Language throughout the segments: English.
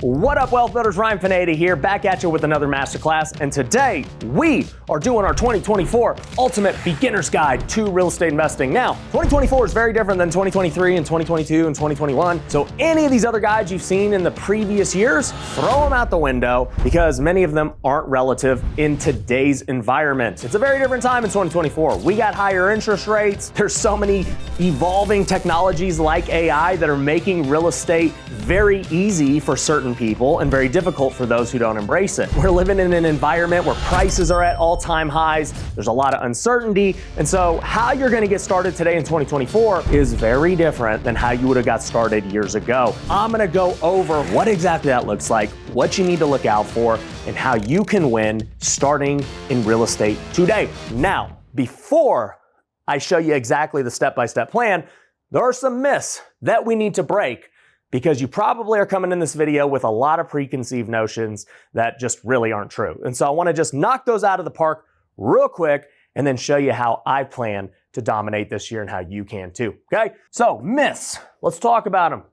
What up, Wealth Builders? Ryan Pineda here, back at you with another masterclass. And today we are doing our 2024 Ultimate Beginner's Guide to Real Estate Investing. Now, 2024 is very different than 2023 and 2022 and 2021. So any of these other guides you've seen in the previous years, throw them out the window because many of them aren't relative in today's environment. It's a very different time in 2024. We got higher interest rates. There's so many evolving technologies like AI that are making real estate very easy for certain people and very difficult for those who don't embrace it. We're living in an environment where prices are at all-time highs. There's a lot of uncertainty. And so how you're going to get started today in 2024 is very different than how you would have got started years ago. I'm going to go over what exactly that looks like, what you need to look out for, and how you can win starting in real estate today. Now, before I show you exactly the step-by-step plan, there are some myths that we need to break because you probably are coming in this video with a lot of preconceived notions that just really aren't true. And so I want to just knock those out of the park real quick and then show you how I plan to dominate this year and how you can too, okay? So myths, let's talk about them.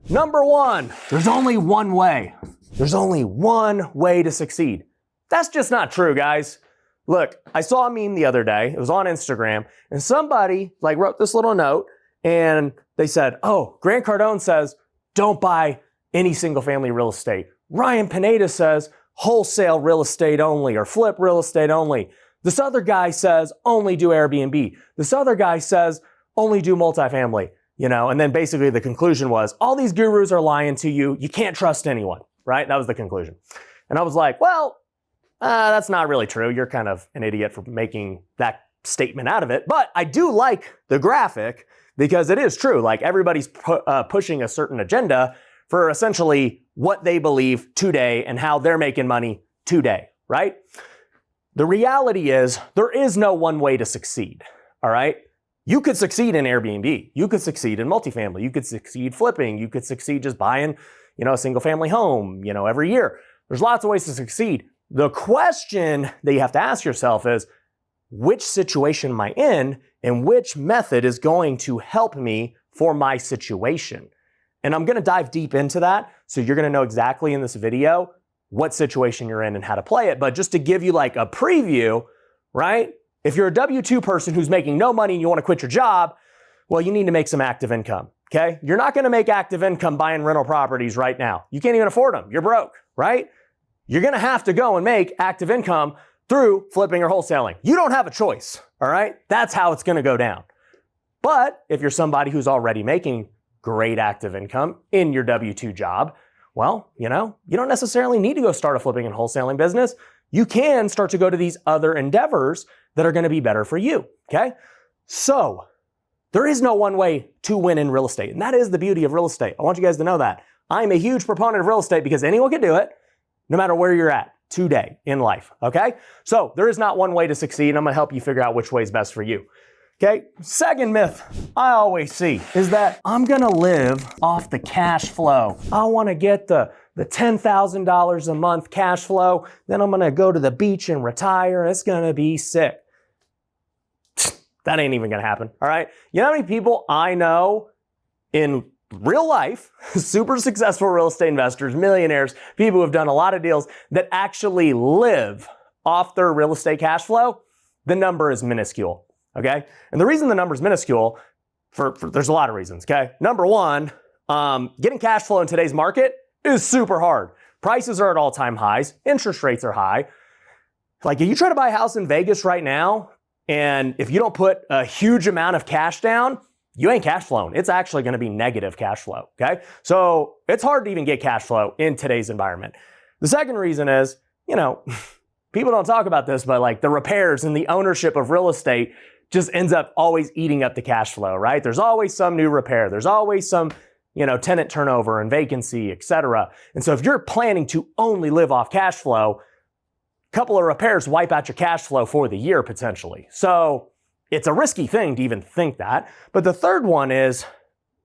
Number one, there's only one way. There's only one way to succeed. That's just not true, guys. Look, I saw a meme the other day, it was on Instagram, and somebody wrote this little note and they said, oh, Grant Cardone says, don't buy any single family real estate. Ryan Pineda says wholesale real estate only or flip real estate only. This other guy says only do Airbnb. This other guy says only do multifamily, and then basically the conclusion was all these gurus are lying to you. You can't trust anyone, right? That was the conclusion. And I was like, well, that's not really true. You're kind of an idiot for making that statement out of it. But I do like the graphic because it is true. Everybody's pushing a certain agenda for essentially what they believe today and how they're making money today, right? The reality is there is no one way to succeed, all right? You could succeed in Airbnb. You could succeed in multifamily. You could succeed flipping. You could succeed just buying, a single family home, every year. There's lots of ways to succeed. The question that you have to ask yourself is, which situation am I in and which method is going to help me for my situation? And I'm going to dive deep into that. So you're going to know exactly in this video what situation you're in and how to play it. But just to give you a preview, right? If you're a W-2 person who's making no money and you want to quit your job, well, you need to make some active income. Okay. You're not going to make active income buying rental properties right now. You can't even afford them. You're broke, right? You're going to have to go and make active income through flipping or wholesaling. You don't have a choice, all right? That's how it's going to go down. But if you're somebody who's already making great active income in your W-2 job, well, you don't necessarily need to go start a flipping and wholesaling business. You can start to go to these other endeavors that are going to be better for you, okay? So there is no one way to win in real estate, and that is the beauty of real estate. I want you guys to know that. I'm a huge proponent of real estate because anyone can do it, no matter where you're at today in life, okay? So there is not one way to succeed. I'm gonna help you figure out which way is best for you, okay? Second myth I always see is that I'm gonna live off the cash flow. I wanna get the $10,000 a month cash flow, then I'm gonna go to the beach and retire, it's gonna be sick. That ain't even gonna happen, all right? You know how many people I know in real life, super successful real estate investors, millionaires, people who have done a lot of deals that actually live off their real estate cash flow? The number is minuscule, okay? And the reason the number is minuscule, there's a lot of reasons, okay? Number one, getting cash flow in today's market is super hard. Prices are at all-time highs. Interest rates are high. If you try to buy a house in Vegas right now, and if you don't put a huge amount of cash down, you ain't cash flowing. It's actually going to be negative cash flow, okay? So it's hard to even get cash flow in today's environment. The second reason is, people don't talk about this, but the repairs and the ownership of real estate just ends up always eating up the cash flow, right? There's always some new repair. There's always some, tenant turnover and vacancy, et cetera. And so if you're planning to only live off cash flow, a couple of repairs wipe out your cash flow for the year potentially. So it's a risky thing to even think that. But the third one is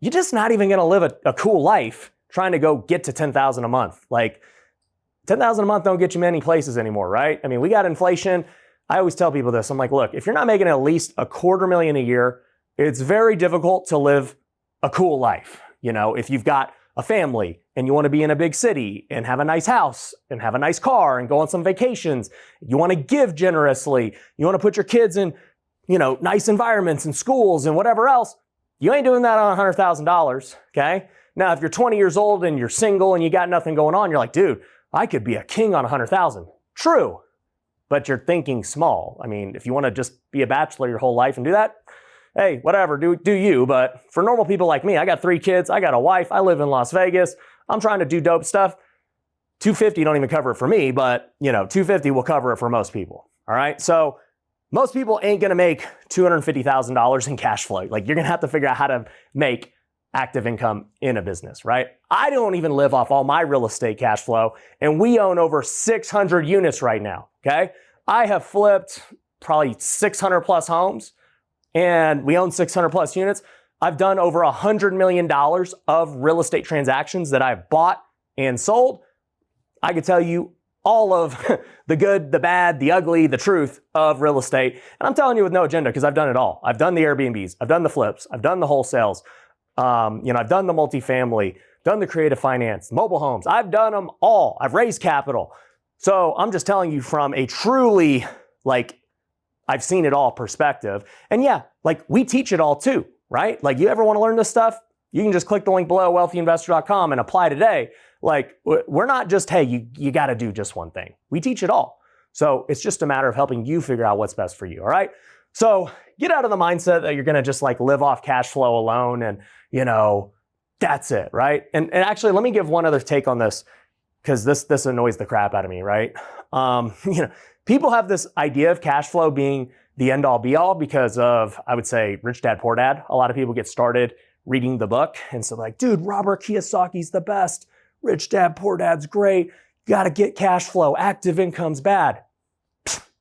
you're just not even going to live a cool life trying to go get to $10,000 a month. $10,000 a month don't get you many places anymore, right? I mean, we got inflation. I always tell people this. I'm like, look, if you're not making at least $250,000 a year, it's very difficult to live a cool life. You know, if you've got a family and you want to be in a big city and have a nice house and have a nice car and go on some vacations, you want to give generously, you want to put your kids in, nice environments and schools and whatever else, you ain't doing that on $100,000, okay? Now, if you're 20 years old and you're single and you got nothing going on, you're like, dude, I could be a king on 100,000. True, but you're thinking small. I mean, if you want to just be a bachelor your whole life and do that, hey, whatever, do you. But for normal people like me, I got 3 kids, I got a wife, I live in Las Vegas, I'm trying to do dope stuff. 250 don't even cover it for me, but 250 will cover it for most people. All right, so most people ain't gonna make $250,000 in cash flow. Like, you're gonna have to figure out how to make active income in a business, right? I don't even live off all my real estate cash flow, and we own over 600 units right now, okay? I have flipped probably 600 plus homes, and we own 600 plus units. I've done over $100 million of real estate transactions that I've bought and sold. I could tell you all of the good, the bad, the ugly, the truth of real estate. And I'm telling you with no agenda, because I've done it all. I've done the Airbnbs, I've done the flips, I've done the wholesales, I've done the multifamily, done the creative finance, mobile homes. I've done them all. I've raised capital. So I'm just telling you from a truly, I've seen it all perspective. And yeah, we teach it all too, right? You ever want to learn this stuff? You can just click the link below, wealthyinvestor.com, and apply today. We're not just, hey, you got to do just one thing. We teach it all. So it's just a matter of helping you figure out what's best for you, all right? So get out of the mindset that you're going to just live off cash flow alone and, that's it, right? And actually, let me give one other take on this, because this annoys the crap out of me, right? People have this idea of cash flow being the end all be all because of, I would say, Rich Dad, Poor Dad. A lot of people get started reading the book. And so dude, Robert Kiyosaki's the best. Rich Dad, Poor Dad's great. You got to get cash flow. Active income's bad.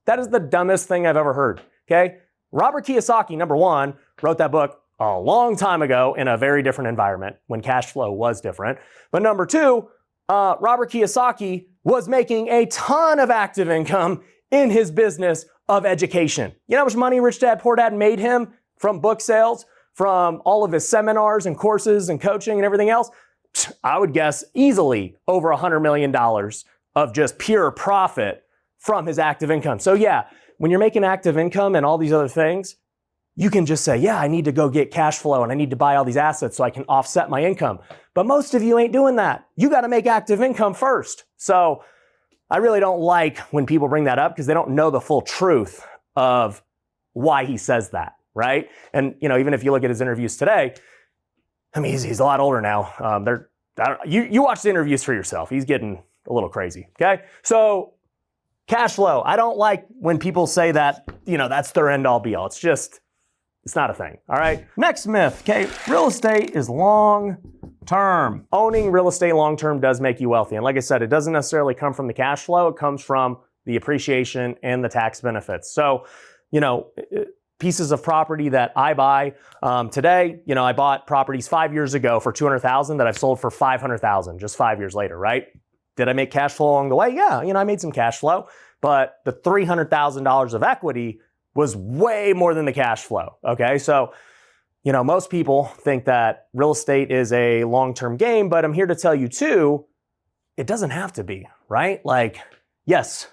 That is the dumbest thing I've ever heard. Okay. Robert Kiyosaki, number one, wrote that book a long time ago in a very different environment when cash flow was different. But number two, Robert Kiyosaki was making a ton of active income in his business of education. You know how much money Rich Dad, Poor Dad made him from book sales, from all of his seminars and courses and coaching and everything else? I would guess easily over $100 million of just pure profit from his active income. So yeah, when you're making active income and all these other things, you can just say, yeah, I need to go get cash flow and I need to buy all these assets so I can offset my income. But most of you ain't doing that. You got to make active income first. So I really don't like when people bring that up because they don't know the full truth of why he says that, right? And even if you look at his interviews today, I mean, he's a lot older now. You watch the interviews for yourself. He's getting a little crazy, okay? So cash flow. I don't like when people say that, that's their end all be all. It's not a thing, all right? Next myth, okay? Real estate is long term. Owning real estate long term does make you wealthy. And like I said, it doesn't necessarily come from the cash flow. It comes from the appreciation and the tax benefits. So, pieces of property that I buy today, I bought properties 5 years ago for $200,000 that I've sold for $500,000 just 5 years later, right? Did I make cash flow along the way? Yeah, I made some cash flow, but the $300,000 of equity was way more than the cash flow, okay? So, most people think that real estate is a long-term game, but I'm here to tell you too, it doesn't have to be, right? Yes,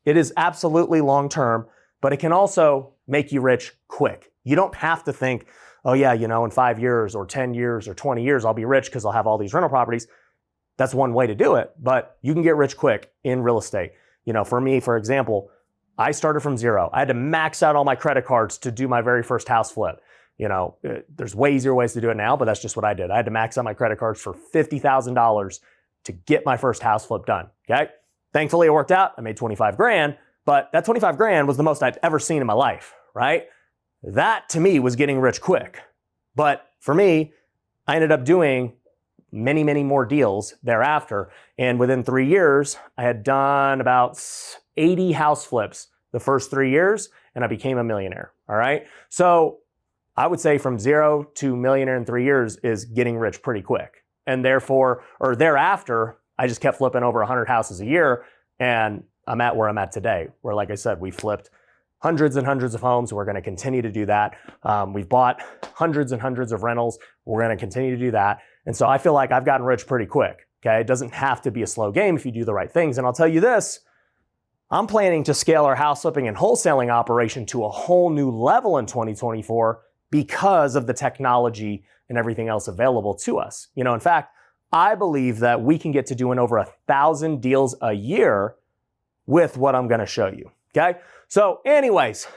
it is absolutely long-term, but it can also make you rich quick. You don't have to think, oh yeah, in 5 years or 10 years or 20 years, I'll be rich because I'll have all these rental properties. That's one way to do it, but you can get rich quick in real estate. For me, for example, I started from zero. I had to max out all my credit cards to do my very first house flip. There's way easier ways to do it now, but that's just what I did. I had to max out my credit cards for $50,000 to get my first house flip done, okay? Thankfully, it worked out. I made 25 grand, but that 25 grand was the most I'd ever seen in my life, right? That to me was getting rich quick. But for me, I ended up doing many, many more deals thereafter. And within 3 years, I had done about 80 house flips the first 3 years, and I became a millionaire, all right? So I would say from zero to millionaire in 3 years is getting rich pretty quick. And thereafter, I just kept flipping over 100 houses a year, and I'm at where I'm at today, where, like I said, we flipped hundreds and hundreds of homes. We're going to continue to do that. We've bought hundreds and hundreds of rentals. We're going to continue to do that. And so I feel like I've gotten rich pretty quick. Okay. It doesn't have to be a slow game if you do the right things. And I'll tell you this, I'm planning to scale our house flipping and wholesaling operation to a whole new level in 2024 because of the technology and everything else available to us. In fact, I believe that we can get to doing over 1,000 deals a year with what I'm going to show you. Okay. So anyways,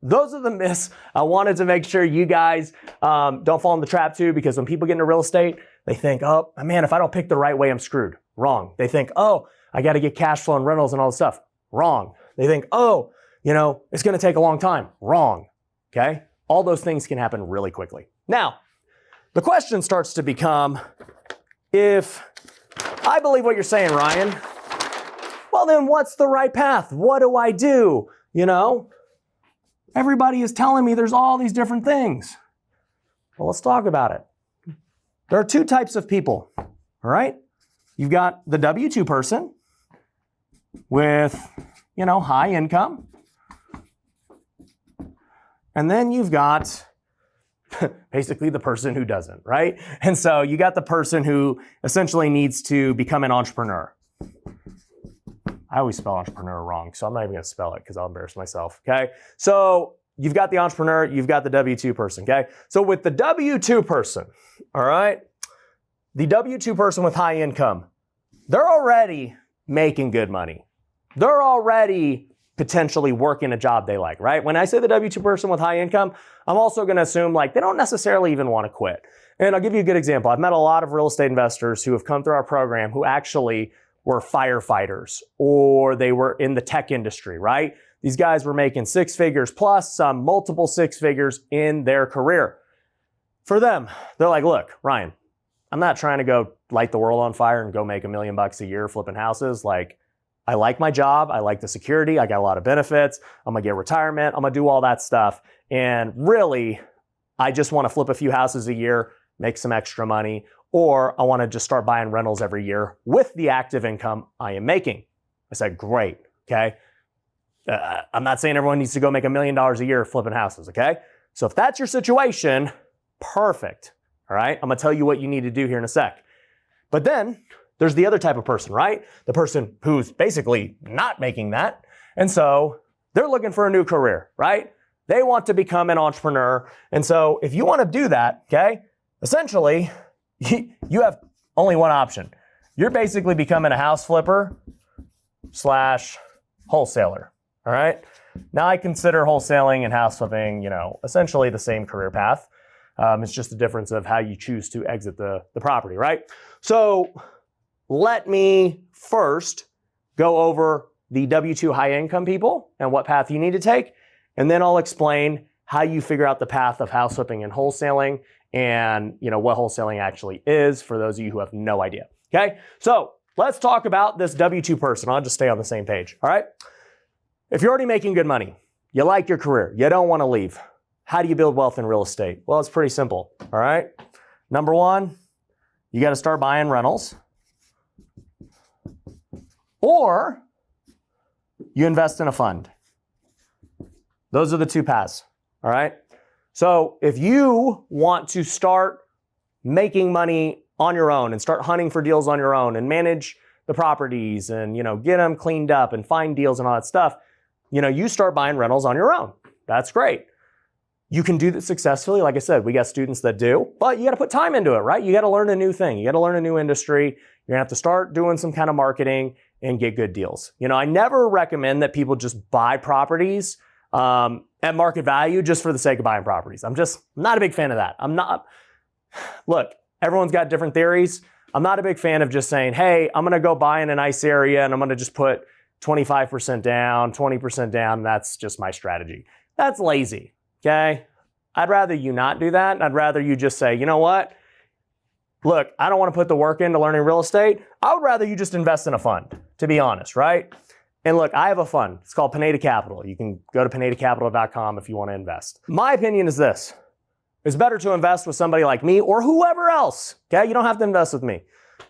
those are the myths I wanted to make sure you guys don't fall in the trap too, because when people get into real estate, they think, oh man, if I don't pick the right way, I'm screwed. Wrong. They think, oh, I got to get cash flow and rentals and all this stuff. Wrong. They think, oh, it's going to take a long time. Wrong. Okay. All those things can happen really quickly. Now, the question starts to become, if I believe what you're saying, Ryan, well, then what's the right path? What do I do? Everybody is telling me there's all these different things. Well, let's talk about it. There are two types of people, all right? You've got the W-2 person with, high income. And then you've got basically the person who doesn't, right? And so you got the person who essentially needs to become an entrepreneur. I always spell entrepreneur wrong, so I'm not even going to spell it because I'll embarrass myself, okay? So you've got the entrepreneur, you've got the W-2 person, okay? So with the W-2 person, all right, the W-2 person with high income, they're already making good money. They're already potentially working a job they like, right? When I say the W-2 person with high income, I'm also going to assume they don't necessarily even want to quit. And I'll give you a good example. I've met a lot of real estate investors who have come through our program who actually were firefighters or they were in the tech industry, right? These guys were making 6 figures plus some multiple 6 figures in their career. For them, they're like, look, Ryan, I'm not trying to go light the world on fire and go make $1 million a year flipping houses. I like my job. I like the security. I got a lot of benefits. I'm going to get retirement. I'm going to do all that stuff. And really, I just want to flip a few houses a year, make some extra money, or I want to just start buying rentals every year with the active income I am making. I said, great. Okay. I'm not saying everyone needs to go make $1 million a year flipping houses. Okay. So if that's your situation, perfect. All right. I'm going to tell you what you need to do here in a sec. But then there's the other type of person, right? The person who's basically not making that. And so they're looking for a new career, right? They want to become an entrepreneur. And so if you want to do that, okay, essentially you have only one option. You're basically becoming a house flipper / wholesaler. All right. Now I consider wholesaling and house flipping, essentially the same career path. It's just the difference of how you choose to exit the property, right? So let me first go over the W-2 high income people and what path you need to take. And then I'll explain how you figure out the path of house flipping and wholesaling and what wholesaling actually is for those of you who have no idea. Okay. So let's talk about this W-2 person. I'll just stay on the same page. All right. If you're already making good money, you like your career, you don't want to leave. How do you build wealth in real estate? Well, it's pretty simple. All right. Number one, you got to start buying rentals, or you invest in a fund. Those are the two paths. All right. So if you want to start making money on your own and start hunting for deals on your own and manage the properties and, get them cleaned up and find deals and all that stuff, you start buying rentals on your own. That's great. You can do that successfully. Like I said, we got students that do, but you got to put time into it, right? You got to learn a new thing. You got to learn a new industry. You're gonna have to start doing some kind of marketing and get good deals. I never recommend that people just buy properties at market value just for the sake of buying properties. I'm not a big fan of that. Look, everyone's got different theories. I'm not a big fan of just saying, hey, I'm going to go buy in a nice area and I'm going to just put 25% down, 20% down. That's just my strategy. That's lazy. Okay. I'd rather you not do that. I'd rather you just say, you know what? Look, I don't want to put the work into learning real estate. I would rather you just invest in a fund, to be honest, right? And look, I have a fund. It's called Pineda Capital. You can go to pinedacapital.com if you want to invest. My opinion is this. It's better to invest with somebody like me or whoever else. Okay. You don't have to invest with me,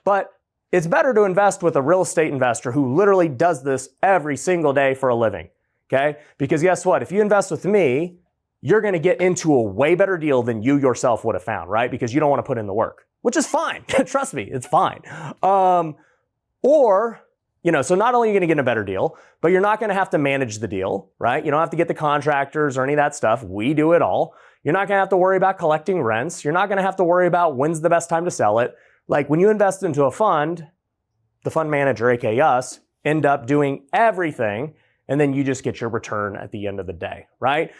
but it's better to invest with a real estate investor who literally does this every single day for a living. Okay. Because guess what? If you invest with me, you're going to get into a way better deal than you yourself would have found, right? Because you don't want to put in the work. which is fine. Trust me, it's fine. Or, so not only are you going to get a better deal, but you're not going to have to manage the deal, right? You don't have to get the contractors or any of that stuff. We do it all. You're not going to have to worry about collecting rents. You're not going to have to worry about when's the best time to sell it. Like when you invest into a fund, the fund manager, aka us, end up doing everything, and then you just get your return at the end of the day, right?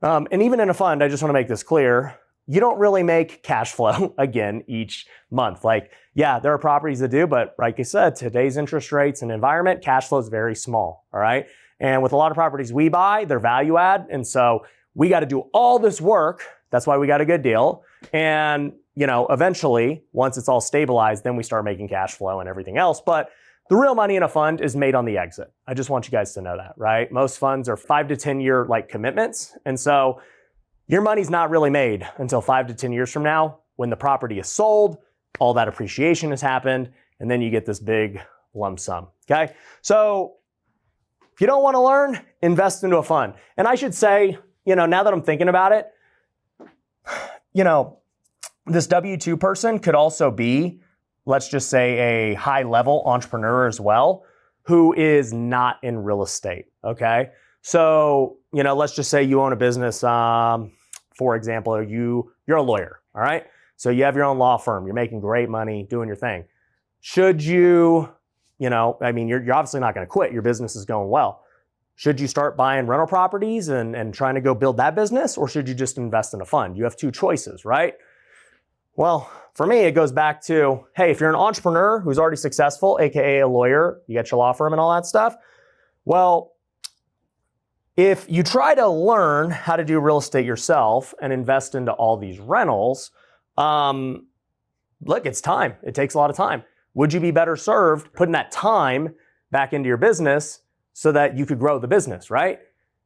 And even in a fund, I just want to make this clear, you don't really make cash flow again each month. Like, yeah, there are properties that do, but like I said, today's interest rates and environment, cash flow is very small, all right? And with a lot of properties we buy, they're value add, and so we got to do all this work. That's why we got a good deal. And, eventually, once it's all stabilized, then we start making cash flow and everything else. But the real money in a fund is made on the exit. I just want you guys to know that, right? Most funds are 5 to 10 year commitments. And so your money's not really made until 5 to 10 years from now when the property is sold, all that appreciation has happened, and then you get this big lump sum, okay? So if you don't want to learn, invest into a fund. And I should say, now that I'm thinking about it, this W-2 person could also be, let's just say, a high-level entrepreneur as well, who is not in real estate, okay? So, let's just say you own a business, for example, you're a lawyer, all right? So you have your own law firm, you're making great money, doing your thing. Should you, you're obviously not gonna quit, your business is going well. Should you start buying rental properties and trying to go build that business, or should you just invest in a fund? You have two choices, right? Well, for me, it goes back to, hey, if you're an entrepreneur who's already successful, AKA a lawyer, you got your law firm and all that stuff, well, if you try to learn how to do real estate yourself and invest into all these rentals, look, it's time. It takes a lot of time. Would you be better served putting that time back into your business so that you could grow the business, right?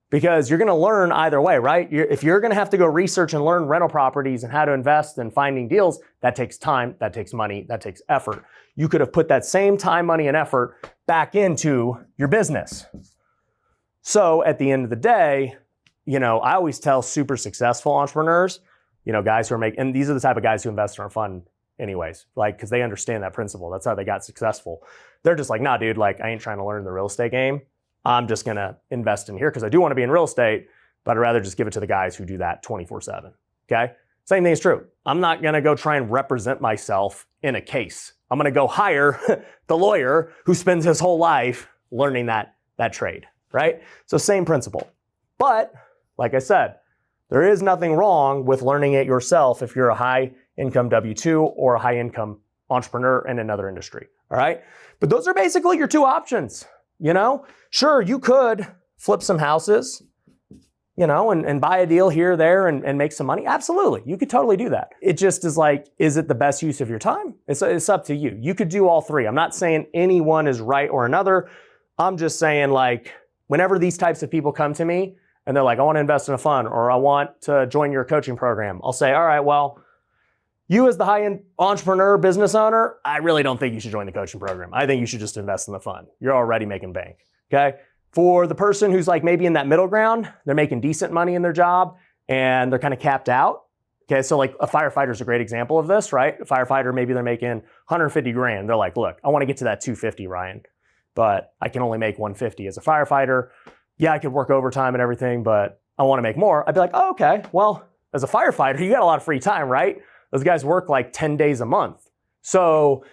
Because you're going to learn either way, right? If you're going to have to go research and learn rental properties and how to invest and finding deals, that takes time, that takes money, that takes effort. You could have put that same time, money, and effort back into your business. So at the end of the day, I always tell super successful entrepreneurs, guys who are and these are the type of guys who invest in our fund anyways, because they understand that principle. That's how they got successful. They're just like, nah, dude, I ain't trying to learn the real estate game. I'm just going to invest in here because I do want to be in real estate, but I'd rather just give it to the guys who do that 24/7, okay? Same thing is true. I'm not going to go try and represent myself in a case. I'm going to go hire the lawyer who spends his whole life learning that trade, right? So same principle. But like I said, there is nothing wrong with learning it yourself if you're a high-income W-2 or a high-income entrepreneur in another industry, all right? But those are basically your two options. Sure, you could flip some houses, and buy a deal here or there and make some money. Absolutely. You could totally do that. It just is is it the best use of your time? It's up to you. You could do all three. I'm not saying any one is right or another. I'm just saying whenever these types of people come to me and they're like, I want to invest in a fund or I want to join your coaching program, I'll say, all right, well, you as the high-end entrepreneur, business owner, I really don't think you should join the coaching program. I think you should just invest in the fund. You're already making bank, okay? For the person who's maybe in that middle ground, they're making decent money in their job and they're kind of capped out. Okay, so a firefighter is a great example of this, right? A firefighter, maybe they're making 150 grand. They're like, look, I want to get to that 250, Ryan, but I can only make 150 as a firefighter. Yeah, I could work overtime and everything, but I want to make more. I'd be like, oh, okay, well, as a firefighter, you got a lot of free time, right? Those guys work 10 days a month. So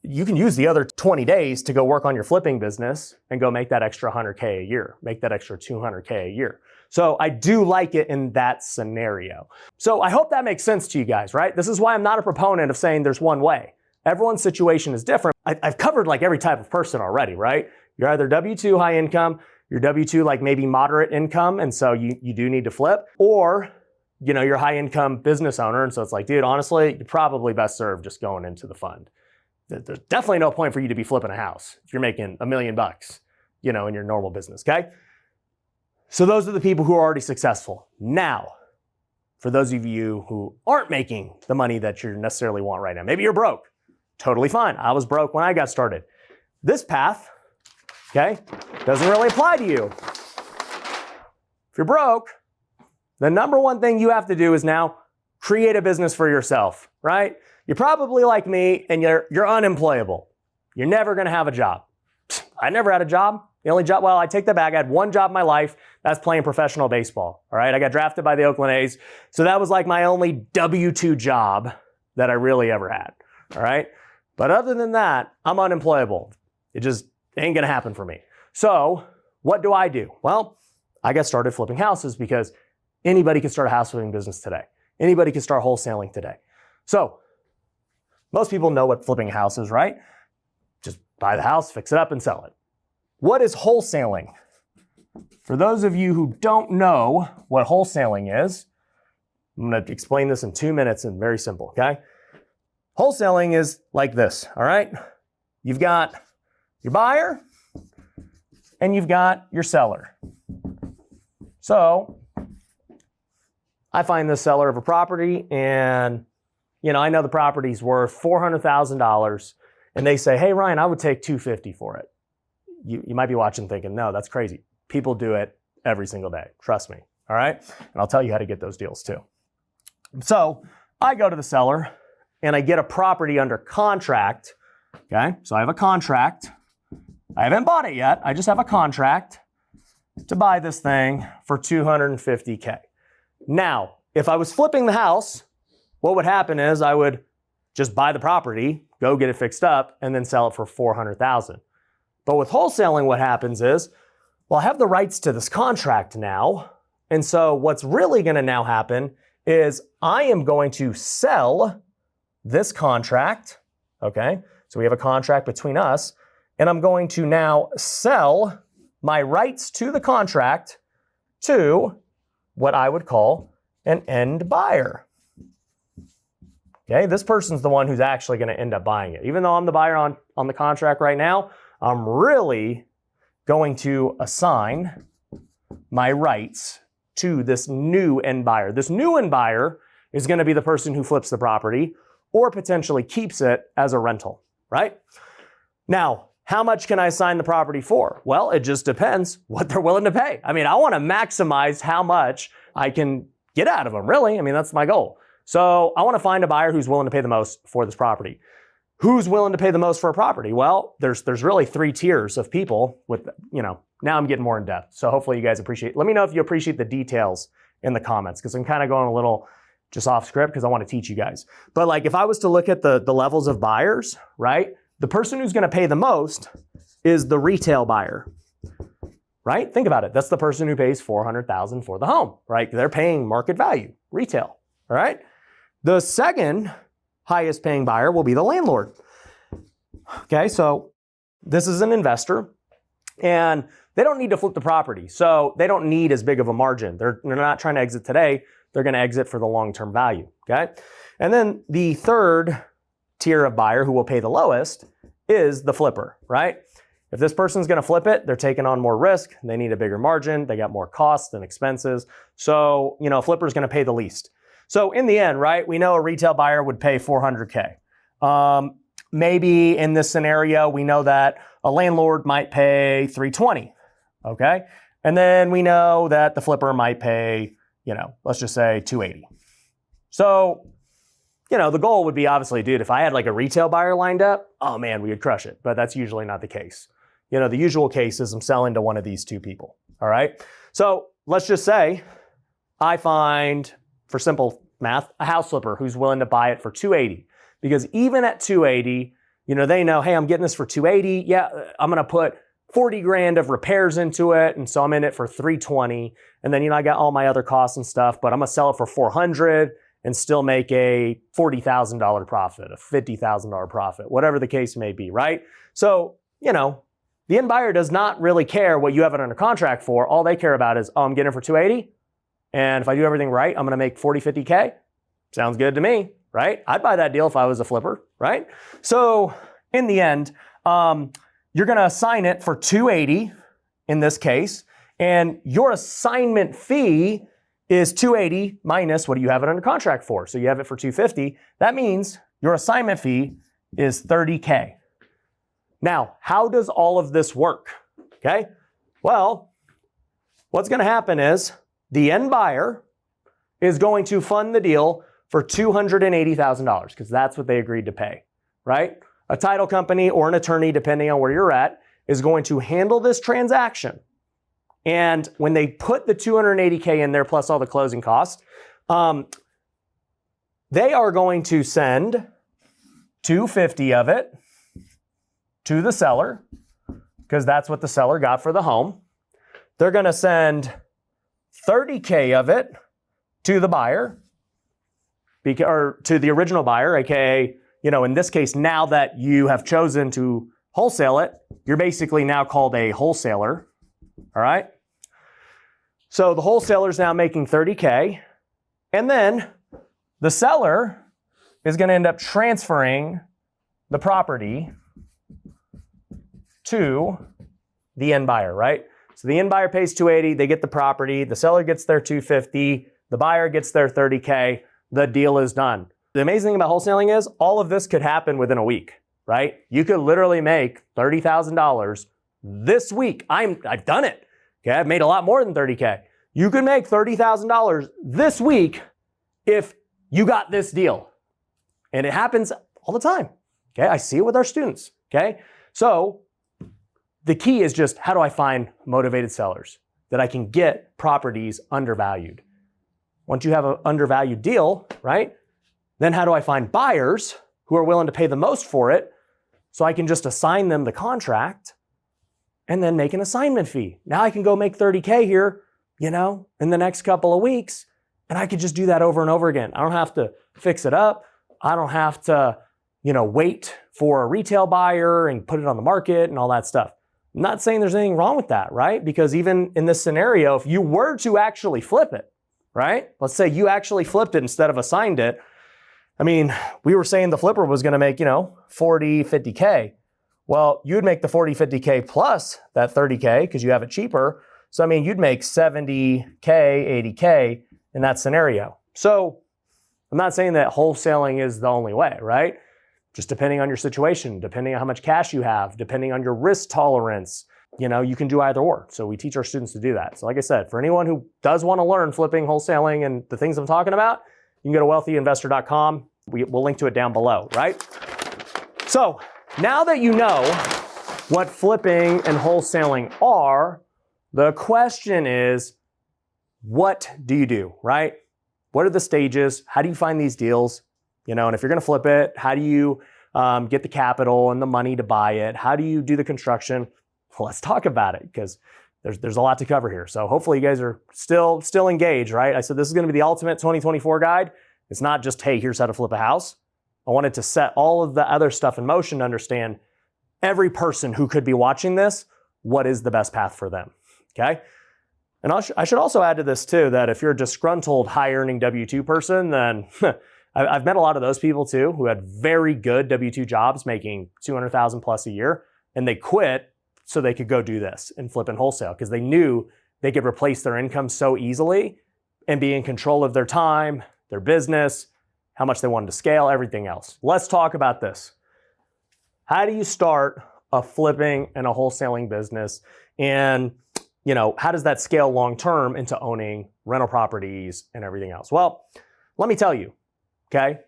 you can use the other 20 days to go work on your flipping business and go make that extra 100K a year, make that extra 200K a year. So I do like it in that scenario. So I hope that makes sense to you guys, right? This is why I'm not a proponent of saying there's one way. Everyone's situation is different. I've covered every type of person already, right? You're either W-2 high income, you're W-2 maybe moderate income, and so you do need to flip, or you're a high income business owner. And so it's dude, honestly, you're probably best served just going into the fund. There's definitely no point for you to be flipping a house if you're making $1 million, in your normal business, okay? So those are the people who are already successful. Now, for those of you who aren't making the money that you necessarily want right now, maybe you're broke. Totally fine. I was broke when I got started. This path, okay, doesn't really apply to you. If you're broke, the number one thing you have to do is now create a business for yourself, right? you're probably like me and you're unemployable. You're never going to have a job. I never had a job. The only job, well, I take that back. I had one job in my life. That's playing professional baseball. All right. I got drafted by the Oakland A's. So that was like my only W-2 job that I really ever had. All right. But other than that, I'm unemployable. It just ain't going to happen for me. So what do? Well, I got started flipping houses because anybody can start a house flipping business today. Anybody can start wholesaling today. So most people know what flipping a house is, right? Just buy the house, fix it up, and sell it. What is wholesaling? For those of you who don't know what wholesaling is, I'm going to explain this in 2 minutes and very simple, okay? Wholesaling is like this, all right? You've got your buyer and you've got your seller. So I find the seller of a property and, I know the property's worth $400,000 and they say, hey, Ryan, I would take $250 for it. You might be watching thinking, no, that's crazy. People do it every single day. Trust me. All right. And I'll tell you how to get those deals too. So I go to the seller and I get a property under contract. Okay. So I have a contract. I haven't bought it yet. I just have a contract to buy this thing for $250K. Now, if I was flipping the house, what would happen is I would just buy the property, go get it fixed up, and then sell it for $400,000. But with wholesaling, what happens is, well, I have the rights to this contract now. And so what's really going to now happen is I am going to sell this contract. Okay. So we have a contract between us and I'm going to now sell my rights to the contract to what I would call an end buyer. Okay. This person's the one who's actually going to end up buying it. Even though I'm the buyer on the contract right now, I'm really going to assign my rights to this new end buyer. This new end buyer is going to be the person who flips the property or potentially keeps it as a rental, right? Now, how much can I assign the property for? Well, it just depends what they're willing to pay. I mean, I want to maximize how much I can get out of them, really. I mean, that's my goal. So I want to find a buyer who's willing to pay the most for this property. Who's willing to pay the most for a property? Well, there's really 3 tiers of people with, now I'm getting more in depth. So hopefully you guys appreciate, let me know if you appreciate the details in the comments because I'm kind of going a little just off script because I want to teach you guys. But like if I was to look at the levels of buyers, right? The person who's going to pay the most is the retail buyer, right? Think about it. That's the person who pays $400,000 for the home, right? They're paying market value, retail, all right? The second highest paying buyer will be the landlord. Okay, so this is an investor and they don't need to flip the property. So they don't need as big of a margin. They're not trying to exit today. They're going to exit for the long-term value. Okay. And then the third tier of buyer who will pay the lowest is the flipper, right? If this person's going to flip it, they're taking on more risk. They need a bigger margin. They got more costs and expenses. So, a flipper's going to pay the least. So in the end, right, we know a retail buyer would pay $400K. Maybe in this scenario, we know that a landlord might pay $320, okay? And then we know that the flipper might pay, let's just say $280. So, the goal would be obviously, dude, if I had like a retail buyer lined up, oh man, we would crush it. But that's usually not the case. The usual case is I'm selling to one of these 2 people, all right? So let's just say I find, for simple math, a house flipper who's willing to buy it for $280. Because even at $280, they know, hey, I'm getting this for $280. Yeah, I'm going to put $40,000 of repairs into it. And so I'm in it for $320. And then, I got all my other costs and stuff, but I'm going to sell it for $400 and still make a $40,000 profit, a $50,000 profit, whatever the case may be, right? So, the end buyer does not really care what you have it under contract for. All they care about is, oh, I'm getting it for $280. And if I do everything right, I'm going to make 40, 50K. Sounds good to me, right? I'd buy that deal if I was a flipper, right? So in the end, you're going to assign it for $280 in this case. And your assignment fee is $280 minus what do you have it under contract for? So you have it for $250. That means your assignment fee is $30K. Now, how does all of this work? Okay. Well, what's going to happen is the end buyer is going to fund the deal for $280,000 because that's what they agreed to pay, right? A title company or an attorney, depending on where you're at, is going to handle this transaction. And when they put the $280K in there plus all the closing costs, they are going to send $250 of it to the seller because that's what the seller got for the home. They're going to send $30K of it to the buyer, or to the original buyer, aka, in this case, now that you have chosen to wholesale it, you're basically now called a wholesaler. All right. So the wholesaler is now making $30K, and then the seller is going to end up transferring the property to the end buyer, right? So the end buyer pays $280, they get the property, the seller gets their $250, the buyer gets their $30K, the deal is done. The amazing thing about wholesaling is all of this could happen within a week, right? You could literally make $30,000 this week. I've done it. Okay, I've made a lot more than $30K. You could make $30,000 this week if you got this deal. And it happens all the time. Okay, I see it with our students. Okay, so the key is just how do I find motivated sellers that I can get properties undervalued? Once you have an undervalued deal, right? Then how do I find buyers who are willing to pay the most for it so I can just assign them the contract and then make an assignment fee? Now I can go make $30K here, in the next couple of weeks, and I could just do that over and over again. I don't have to fix it up. I don't have to, wait for a retail buyer and put it on the market and all that stuff. I'm not saying there's anything wrong with that, right? Because even in this scenario, if you were to actually flip it, right? Let's say you actually flipped it instead of assigned it. We were saying the flipper was going to make, 40, 50K. Well, you'd make the 40, 50K plus that 30K because you have it cheaper. So, you'd make 70K, 80K in that scenario. So I'm not saying that wholesaling is the only way, right? Just depending on your situation, depending on how much cash you have, depending on your risk tolerance, you can do either or. So we teach our students to do that. So like I said, for anyone who does want to learn flipping, wholesaling, and the things I'm talking about, you can go to wealthyinvestor.com. We'll link to it down below, right? So now that you know what flipping and wholesaling are, the question is, what do you do, right? What are the stages? How do you find these deals? And if you're going to flip it, how do you get the capital and the money to buy it? How do you do the construction? Well, let's talk about it because there's a lot to cover here. So hopefully you guys are still engaged, right? I said this is going to be the ultimate 2024 guide. It's not just, hey, here's how to flip a house. I wanted to set all of the other stuff in motion to understand every person who could be watching this, what is the best path for them, okay? And I should also add to this too, that if you're a disgruntled high-earning W-2 person, then I've met a lot of those people too who had very good W-2 jobs making $200,000 plus a year, and they quit so they could go do this and flip and wholesale because they knew they could replace their income so easily and be in control of their time, their business, how much they wanted to scale, everything else. Let's talk about this. How do you start a flipping and a wholesaling business? And, how does that scale long-term into owning rental properties and everything else? Well, let me tell you, okay?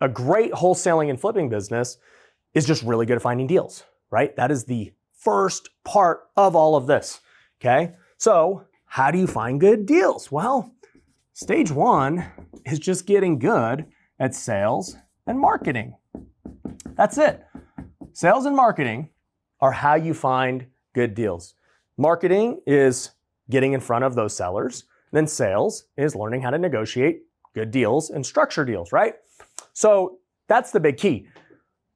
A great wholesaling and flipping business is just really good at finding deals, right? That is the first part of all of this, okay? So how do you find good deals? Well, stage one is just getting good at sales and marketing. That's it. Sales and marketing are how you find good deals. Marketing is getting in front of those sellers. Then sales is learning how to negotiate good deals and structure deals, right? So that's the big key.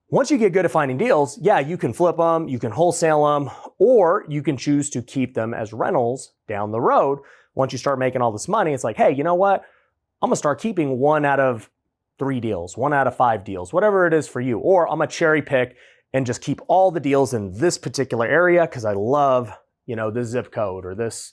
Once you get good at finding deals, yeah, you can flip them, you can wholesale them, or you can choose to keep them as rentals down the road. Once you start making all this money, it's like, hey, you know what? I'm gonna start keeping 1 out of 3 deals, 1 out of 5 deals, whatever it is for you. Or I'm gonna cherry pick and just keep all the deals in this particular area because I love, this zip code or this,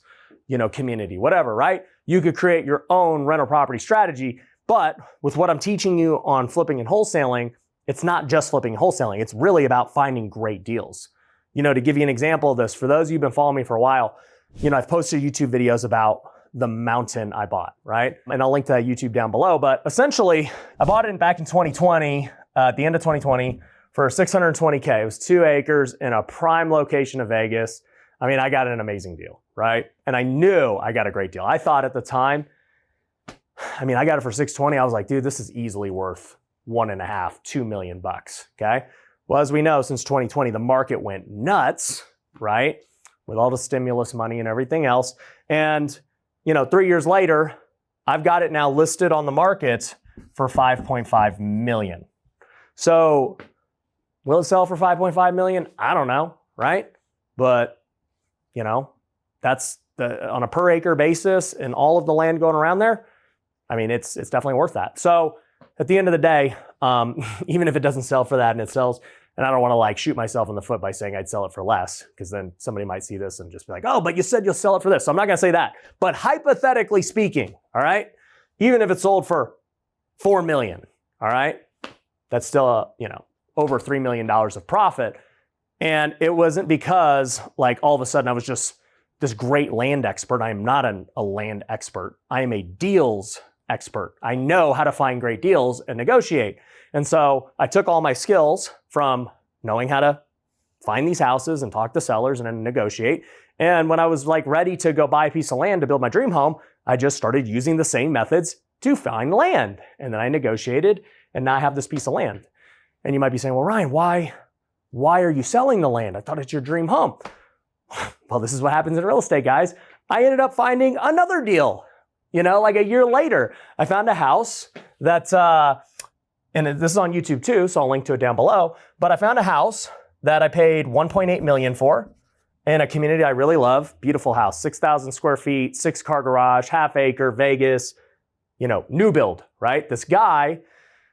community, whatever, right? You could create your own rental property strategy, but with what I'm teaching you on flipping and wholesaling, it's not just flipping and wholesaling. It's really about finding great deals. To give you an example of this, for those of you who've been following me for a while, I've posted YouTube videos about the mountain I bought, right? And I'll link to that YouTube down below. But essentially, I bought it back in 2020, at the end of 2020, for $620K. It was 2 acres in a prime location of Vegas. I mean, I got an amazing deal, right? And I knew I got a great deal. I thought at the time, I mean, I got it for 620. I was like, dude, this is easily worth 1.5, 2 million bucks, okay? Well, as we know, since 2020, the market went nuts, right? With all the stimulus money and everything else. And, 3 years later, I've got it now listed on the market for 5.5 million. So will it sell for 5.5 million? I don't know, right? But, that's on a per acre basis and all of the land going around there. I mean, it's definitely worth that. So at the end of the day, even if it doesn't sell for that and it sells, and I don't want to like shoot myself in the foot by saying I'd sell it for less, because then somebody might see this and just be like, oh, but you said you'll sell it for this. So I'm not going to say that. But hypothetically speaking, all right, even if it sold for 4 million, all right, that's still, over $3 million of profit. And it wasn't because like all of a sudden I was just this great land expert. I am not a land expert. I am a deals expert. I know how to find great deals and negotiate. And so I took all my skills from knowing how to find these houses and talk to sellers and then negotiate. And when I was like ready to go buy a piece of land to build my dream home, I just started using the same methods to find land. And then I negotiated, and now I have this piece of land. And you might be saying, well, Ryan, why are you selling the land? I thought it's your dream home. Well, this is what happens in real estate, guys. I ended up finding another deal. Like a year later, I found a house that, and this is on YouTube too, so I'll link to it down below. But I found a house that I paid 1.8 million for in a community I really love. Beautiful house, 6,000 square feet, 6-car garage, half acre, Vegas, new build, right? This guy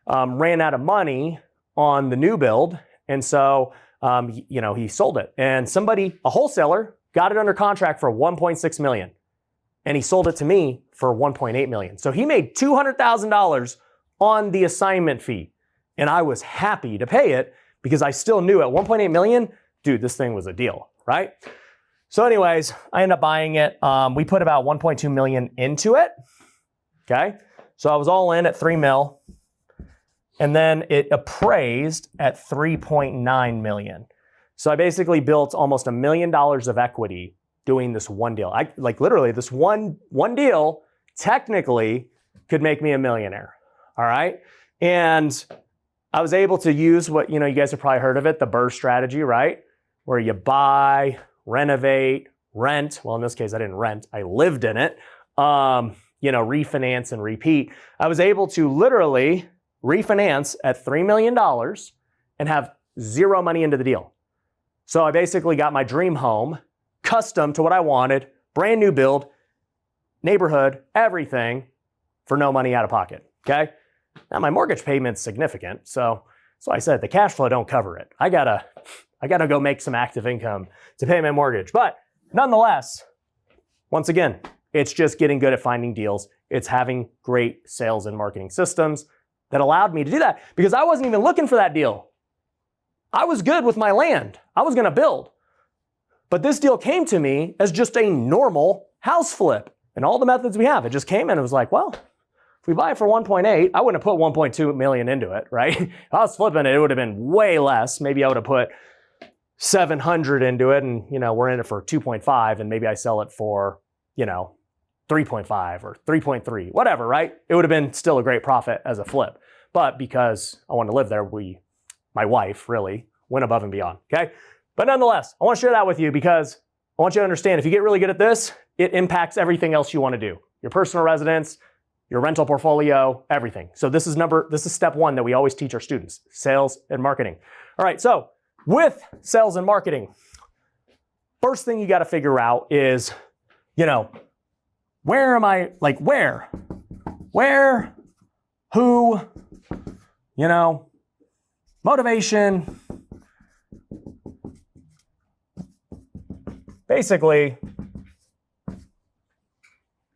ran out of money on the new build. And so, he sold it. And a wholesaler, got it under contract for 1.6 million. And he sold it to me for 1.8 million. So he made $200,000 on the assignment fee. And I was happy to pay it because I still knew at 1.8 million, dude, this thing was a deal, right? So anyways, I ended up buying it. We put about 1.2 million into it, okay? So I was all in at 3 mil. And then it appraised at 3.9 million. So I basically built almost $1 million of equity doing this one deal. Literally this one deal technically could make me a millionaire. All right. And I was able to use what, you guys have probably heard of it, the BRRRR strategy, right? Where you buy, renovate, rent. Well, in this case, I didn't rent. I lived in it. Refinance and repeat. I was able to literally refinance at $3 million and have zero money into the deal. So I basically got my dream home, custom to what I wanted, brand new build, neighborhood, everything for no money out of pocket, okay? Now my mortgage payment's significant, so I said the cash flow don't cover it. I gotta go make some active income to pay my mortgage. But nonetheless, once again, it's just getting good at finding deals. It's having great sales and marketing systems that allowed me to do that because I wasn't even looking for that deal. I was good with my land. I was gonna build. But this deal came to me as just a normal house flip. And all the methods we have, it just came in and was like, well, if we buy it for 1.8, I wouldn't have put 1.2 million into it, right? If I was flipping it, it would have been way less. Maybe I would have put 700 into it and, we're in it for 2.5 and maybe I sell it for, 3.5 or 3.3, whatever, right? It would have been still a great profit as a flip. But because I wanted to live there, my wife really went above and beyond, okay? But nonetheless, I want to share that with you because I want you to understand if you get really good at this, it impacts everything else you want to do. Your personal residence, your rental portfolio, everything. So this is step 1 that we always teach our students, sales and marketing. All right, so with sales and marketing, first thing you got to figure out is, where am I, where, who, motivation. Basically,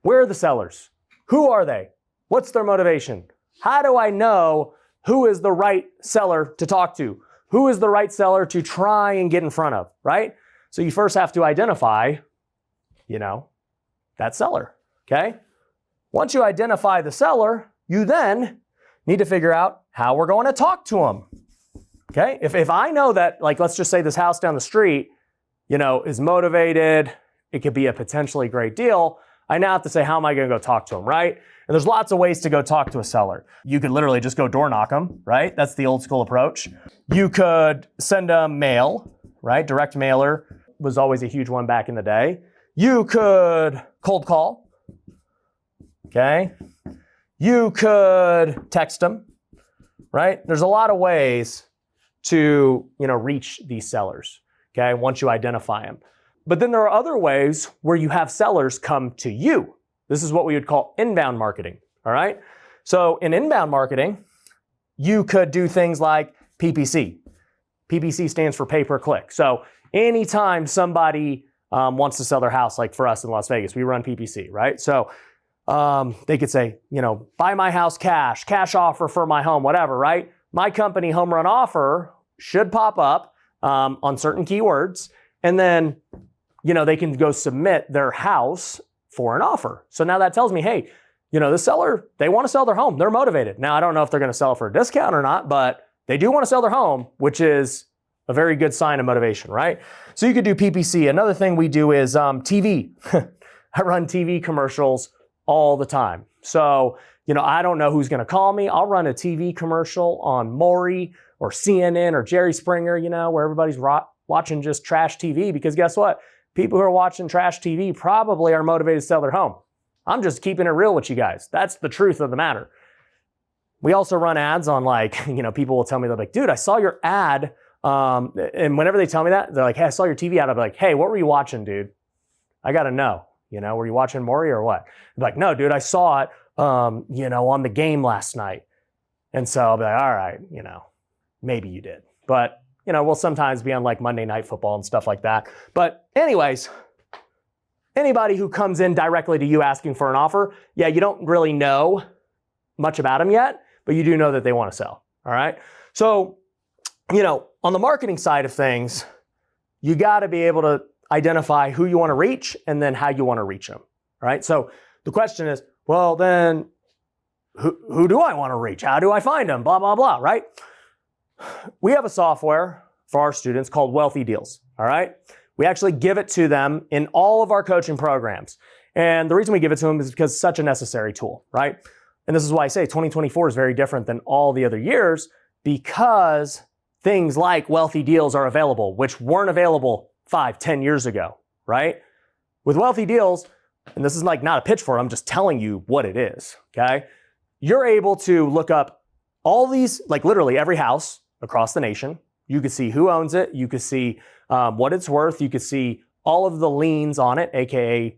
where are the sellers? Who are they? What's their motivation? How do I know who is the right seller to talk to? Who is the right seller to try and get in front of, right? So you first have to identify, that seller. okay? Once you identify the seller, you then need to figure out how we're going to talk to them, okay? If I know that, like, let's just say this house down the street, is motivated, it could be a potentially great deal, I now have to say, how am I going to go talk to them, right? And there's lots of ways to go talk to a seller. You could literally just go door knock them, right? That's the old school approach. You could send them mail, right? Direct mailer was always a huge one back in the day. You could cold call, okay? You could text them, right? There's a lot of ways to, reach these sellers, okay? Once you identify them. But then there are other ways where you have sellers come to you. This is what we would call inbound marketing, all right? So in inbound marketing, you could do things like PPC. PPC stands for pay-per-click. So anytime somebody wants to sell their house, like for us in Las Vegas, we run PPC, right? So they could say, buy my house cash offer for my home, whatever, right? My company home run offer should pop up on certain keywords, and then, they can go submit their house for an offer. So now that tells me, hey, the seller, they want to sell their home. They're motivated. Now, I don't know if they're going to sell it for a discount or not, but they do want to sell their home, which is a very good sign of motivation, right? So you could do PPC. Another thing we do is TV. I run TV commercials all the time. So, I don't know who's going to call me. I'll run a TV commercial on Maury or CNN or Jerry Springer, where everybody's watching just trash TV, because guess what? People who are watching trash TV probably are motivated to sell their home. I'm just keeping it real with you guys. That's the truth of the matter. We also run ads on people will tell me, they're like, dude, I saw your ad. And whenever they tell me that, they're like, hey, I saw your TV ad. I'll be like, hey, what were you watching, dude? I got to know, were you watching Maury or what? I'm like, no, dude, I saw it, on the game last night. And so I'll be like, all right, maybe you did. But we'll sometimes be on like Monday Night Football and stuff like that. But anyways, anybody who comes in directly to you asking for an offer, yeah, you don't really know much about them yet, but you do know that they want to sell, all right? So, on the marketing side of things, you got to be able to identify who you want to reach and then how you want to reach them, all right? So the question is, well, then who do I want to reach? How do I find them? Blah, blah, blah, right? We have a software for our students called Wealthy Deals, all right? We actually give it to them in all of our coaching programs. And the reason we give it to them is because it's such a necessary tool, right? And this is why I say 2024 is very different than all the other years, because things like Wealthy Deals are available, which weren't available 5-10 years ago, right? With Wealthy Deals, and this is like not a pitch for it, I'm just telling you what it is, okay? You're able to look up all these, like literally every house across the nation. You could see who owns it. You could see what it's worth. You could see all of the liens on it, AKA,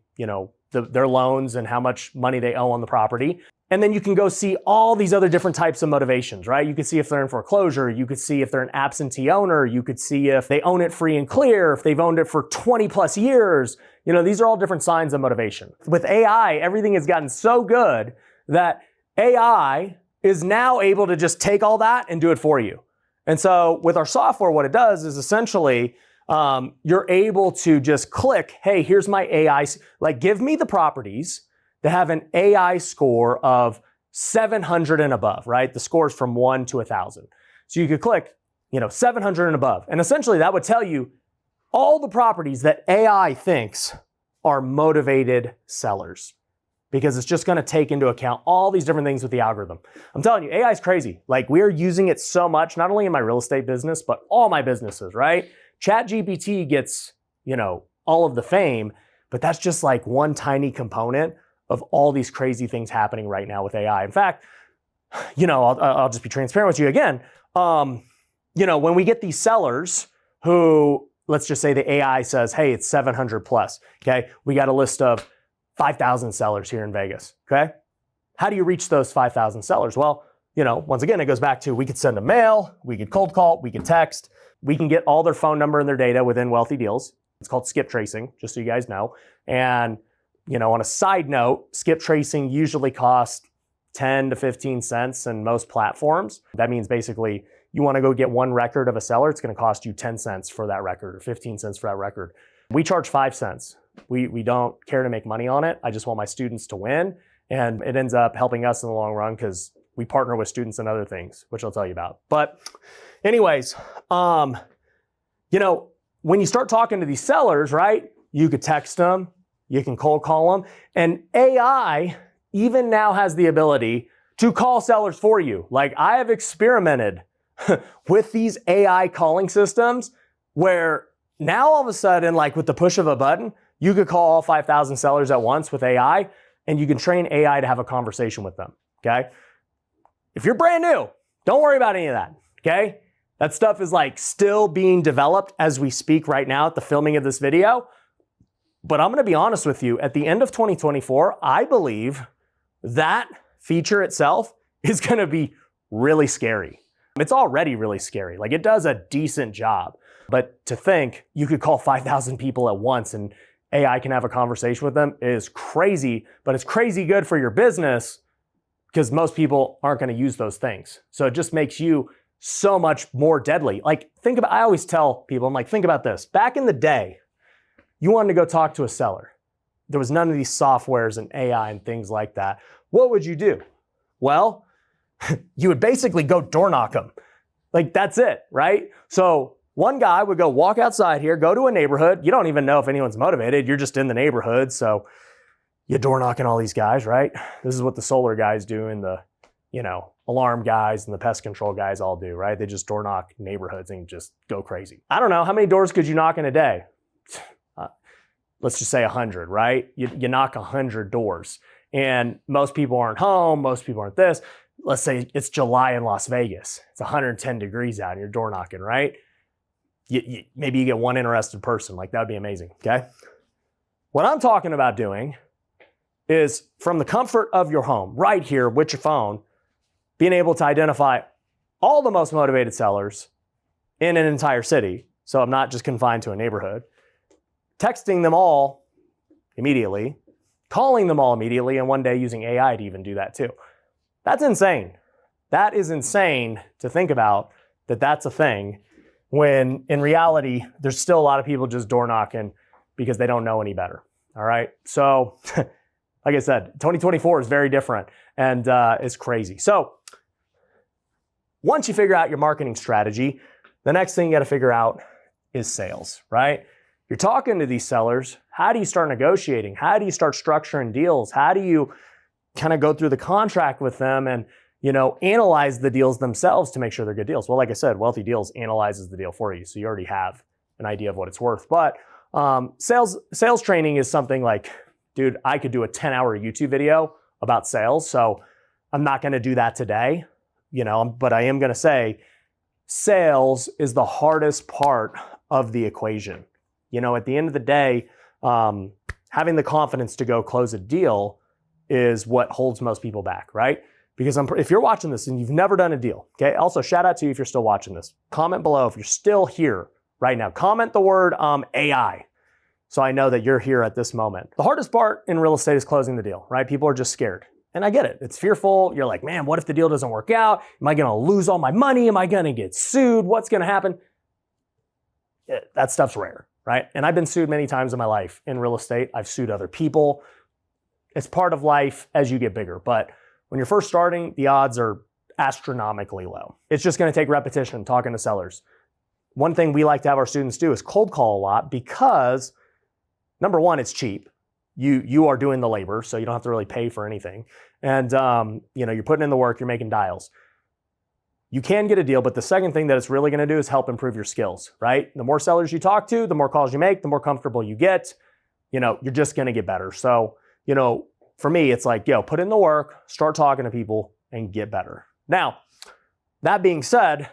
their loans and how much money they owe on the property. And then you can go see all these other different types of motivations, right? You could see if they're in foreclosure. You could see if they're an absentee owner. You could see if they own it free and clear, if they've owned it for 20 plus years. These are all different signs of motivation. With AI, everything has gotten so good that AI is now able to just take all that and do it for you. And so with our software, what it does is essentially you're able to just click, hey, here's my AI, like give me the properties that have an AI score of 700 and above, right? The score is from 1 to 1,000. So you could click, 700 and above. And essentially that would tell you all the properties that AI thinks are motivated sellers, because it's just going to take into account all these different things with the algorithm. I'm telling you, AI is crazy. Like, we are using it so much, not only in my real estate business, but all my businesses, right? ChatGPT gets, all of the fame, but that's just like one tiny component of all these crazy things happening right now with AI. In fact, I'll just be transparent with you again. When we get these sellers who, let's just say the AI says, hey, it's 700 plus, okay? We got a list of 5,000 sellers here in Vegas, okay? How do you reach those 5,000 sellers? Well, once again, it goes back to, we could send a mail, we could cold call, we could text, we can get all their phone number and their data within Wealthy Deals. It's called skip tracing, just so you guys know. And, on a side note, skip tracing usually costs 10 to 15 cents in most platforms. That means basically you want to go get one record of a seller, it's going to cost you 10 cents for that record or 15 cents for that record. We charge 5 cents. We don't care to make money on it. I just want my students to win. And it ends up helping us in the long run because we partner with students and other things, which I'll tell you about. But anyways, when you start talking to these sellers, right, you could text them, you can cold call them, and AI even now has the ability to call sellers for you. Like, I have experimented with these AI calling systems where now all of a sudden, like with the push of a button, you could call all 5,000 sellers at once with AI, and you can train AI to have a conversation with them, okay? If you're brand new, don't worry about any of that, okay? That stuff is like still being developed as we speak right now at the filming of this video. But I'm gonna be honest with you, at the end of 2024, I believe that feature itself is gonna be really scary. It's already really scary. Like, it does a decent job. But to think you could call 5,000 people at once and AI can have a conversation with them is crazy, but it's crazy good for your business because most people aren't gonna use those things. So it just makes you so much more deadly. Like, I always tell people, I'm like, think about this. Back in the day, you wanted to go talk to a seller. There was none of these softwares and AI and things like that. What would you do? Well, you would basically go door knock them. Like, that's it, right? So one guy would go walk outside here, go to a neighborhood. You don't even know if anyone's motivated. You're just in the neighborhood. So you're door knocking all these guys, right? This is what the solar guys do and the, alarm guys and the pest control guys all do, right? They just door knock neighborhoods and just go crazy. I don't know, how many doors could you knock in a day? Let's just say 100, right? You knock 100 doors and most people aren't home. Most people aren't this. Let's say it's July in Las Vegas. It's 110 degrees out and you're door knocking, right? Maybe you get one interested person. Like, that would be amazing, okay? What I'm talking about doing is from the comfort of your home, right here with your phone, being able to identify all the most motivated sellers in an entire city. So I'm not just confined to a neighborhood. Texting them all immediately, calling them all immediately, and one day using AI to even do that too. That's insane. That is insane to think about that that's a thing when in reality, there's still a lot of people just door knocking because they don't know any better. All right. So like I said, 2024 is very different and it's crazy. So once you figure out your marketing strategy, the next thing you got to figure out is sales, right? You're talking to these sellers. How do you start negotiating? How do you start structuring deals? How do you kind of go through the contract with them and, analyze the deals themselves to make sure they're good deals? Well, like I said, Wealthy Deals analyzes the deal for you. So you already have an idea of what it's worth. But sales training is something like, dude, I could do a 10-hour YouTube video about sales. So I'm not going to do that today, but I am going to say sales is the hardest part of the equation. At the end of the day, having the confidence to go close a deal is what holds most people back, right? Because if you're watching this and you've never done a deal, okay? Also, shout out to you if you're still watching this. Comment below if you're still here right now. Comment the word AI so I know that you're here at this moment. The hardest part in real estate is closing the deal, right? People are just scared. And I get it. It's fearful. You're like, man, what if the deal doesn't work out? Am I going to lose all my money? Am I going to get sued? What's going to happen? That stuff's rare, right? And I've been sued many times in my life in real estate. I've sued other people. It's part of life as you get bigger. But when you're first starting, the odds are astronomically low. It's just going to take repetition talking to sellers. One thing we like to have our students do is cold call a lot because, number one, it's cheap. You are doing the labor, so you don't have to really pay for anything. And you're putting in the work, you're making dials. You can get a deal, but the second thing that it's really going to do is help improve your skills, right? The more sellers you talk to, the more calls you make, the more comfortable you get, you're just going to get better. So, for me, it's like, put in the work, start talking to people and get better. Now, that being said,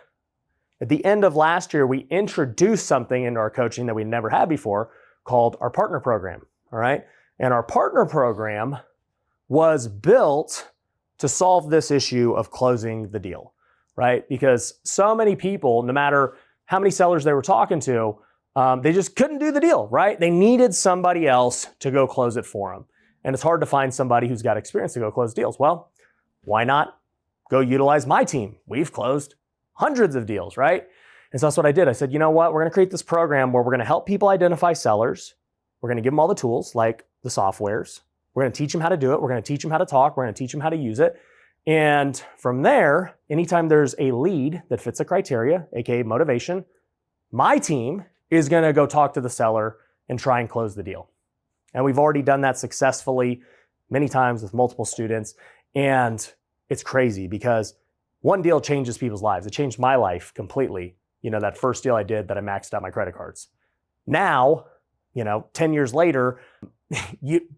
at the end of last year, we introduced something into our coaching that we never had before called our partner program, all right? And our partner program was built to solve this issue of closing the deal, right? Because so many people, no matter how many sellers they were talking to, they just couldn't do the deal, right? They needed somebody else to go close it for them. And it's hard to find somebody who's got experience to go close deals. Well, why not go utilize my team? We've closed hundreds of deals, right? And so that's what I did. I said, you know what? We're going to create this program where we're going to help people identify sellers. We're going to give them all the tools like the softwares. We're going to teach them how to do it. We're going to teach them how to talk. We're going to teach them how to use it. And from there, anytime there's a lead that fits the criteria, aka motivation, my team is going to go talk to the seller and try and close the deal. And we've already done that successfully many times with multiple students. And it's crazy because one deal changes people's lives. It changed my life completely. You know, that first deal I did that I maxed out my credit cards. Now, 10 years later,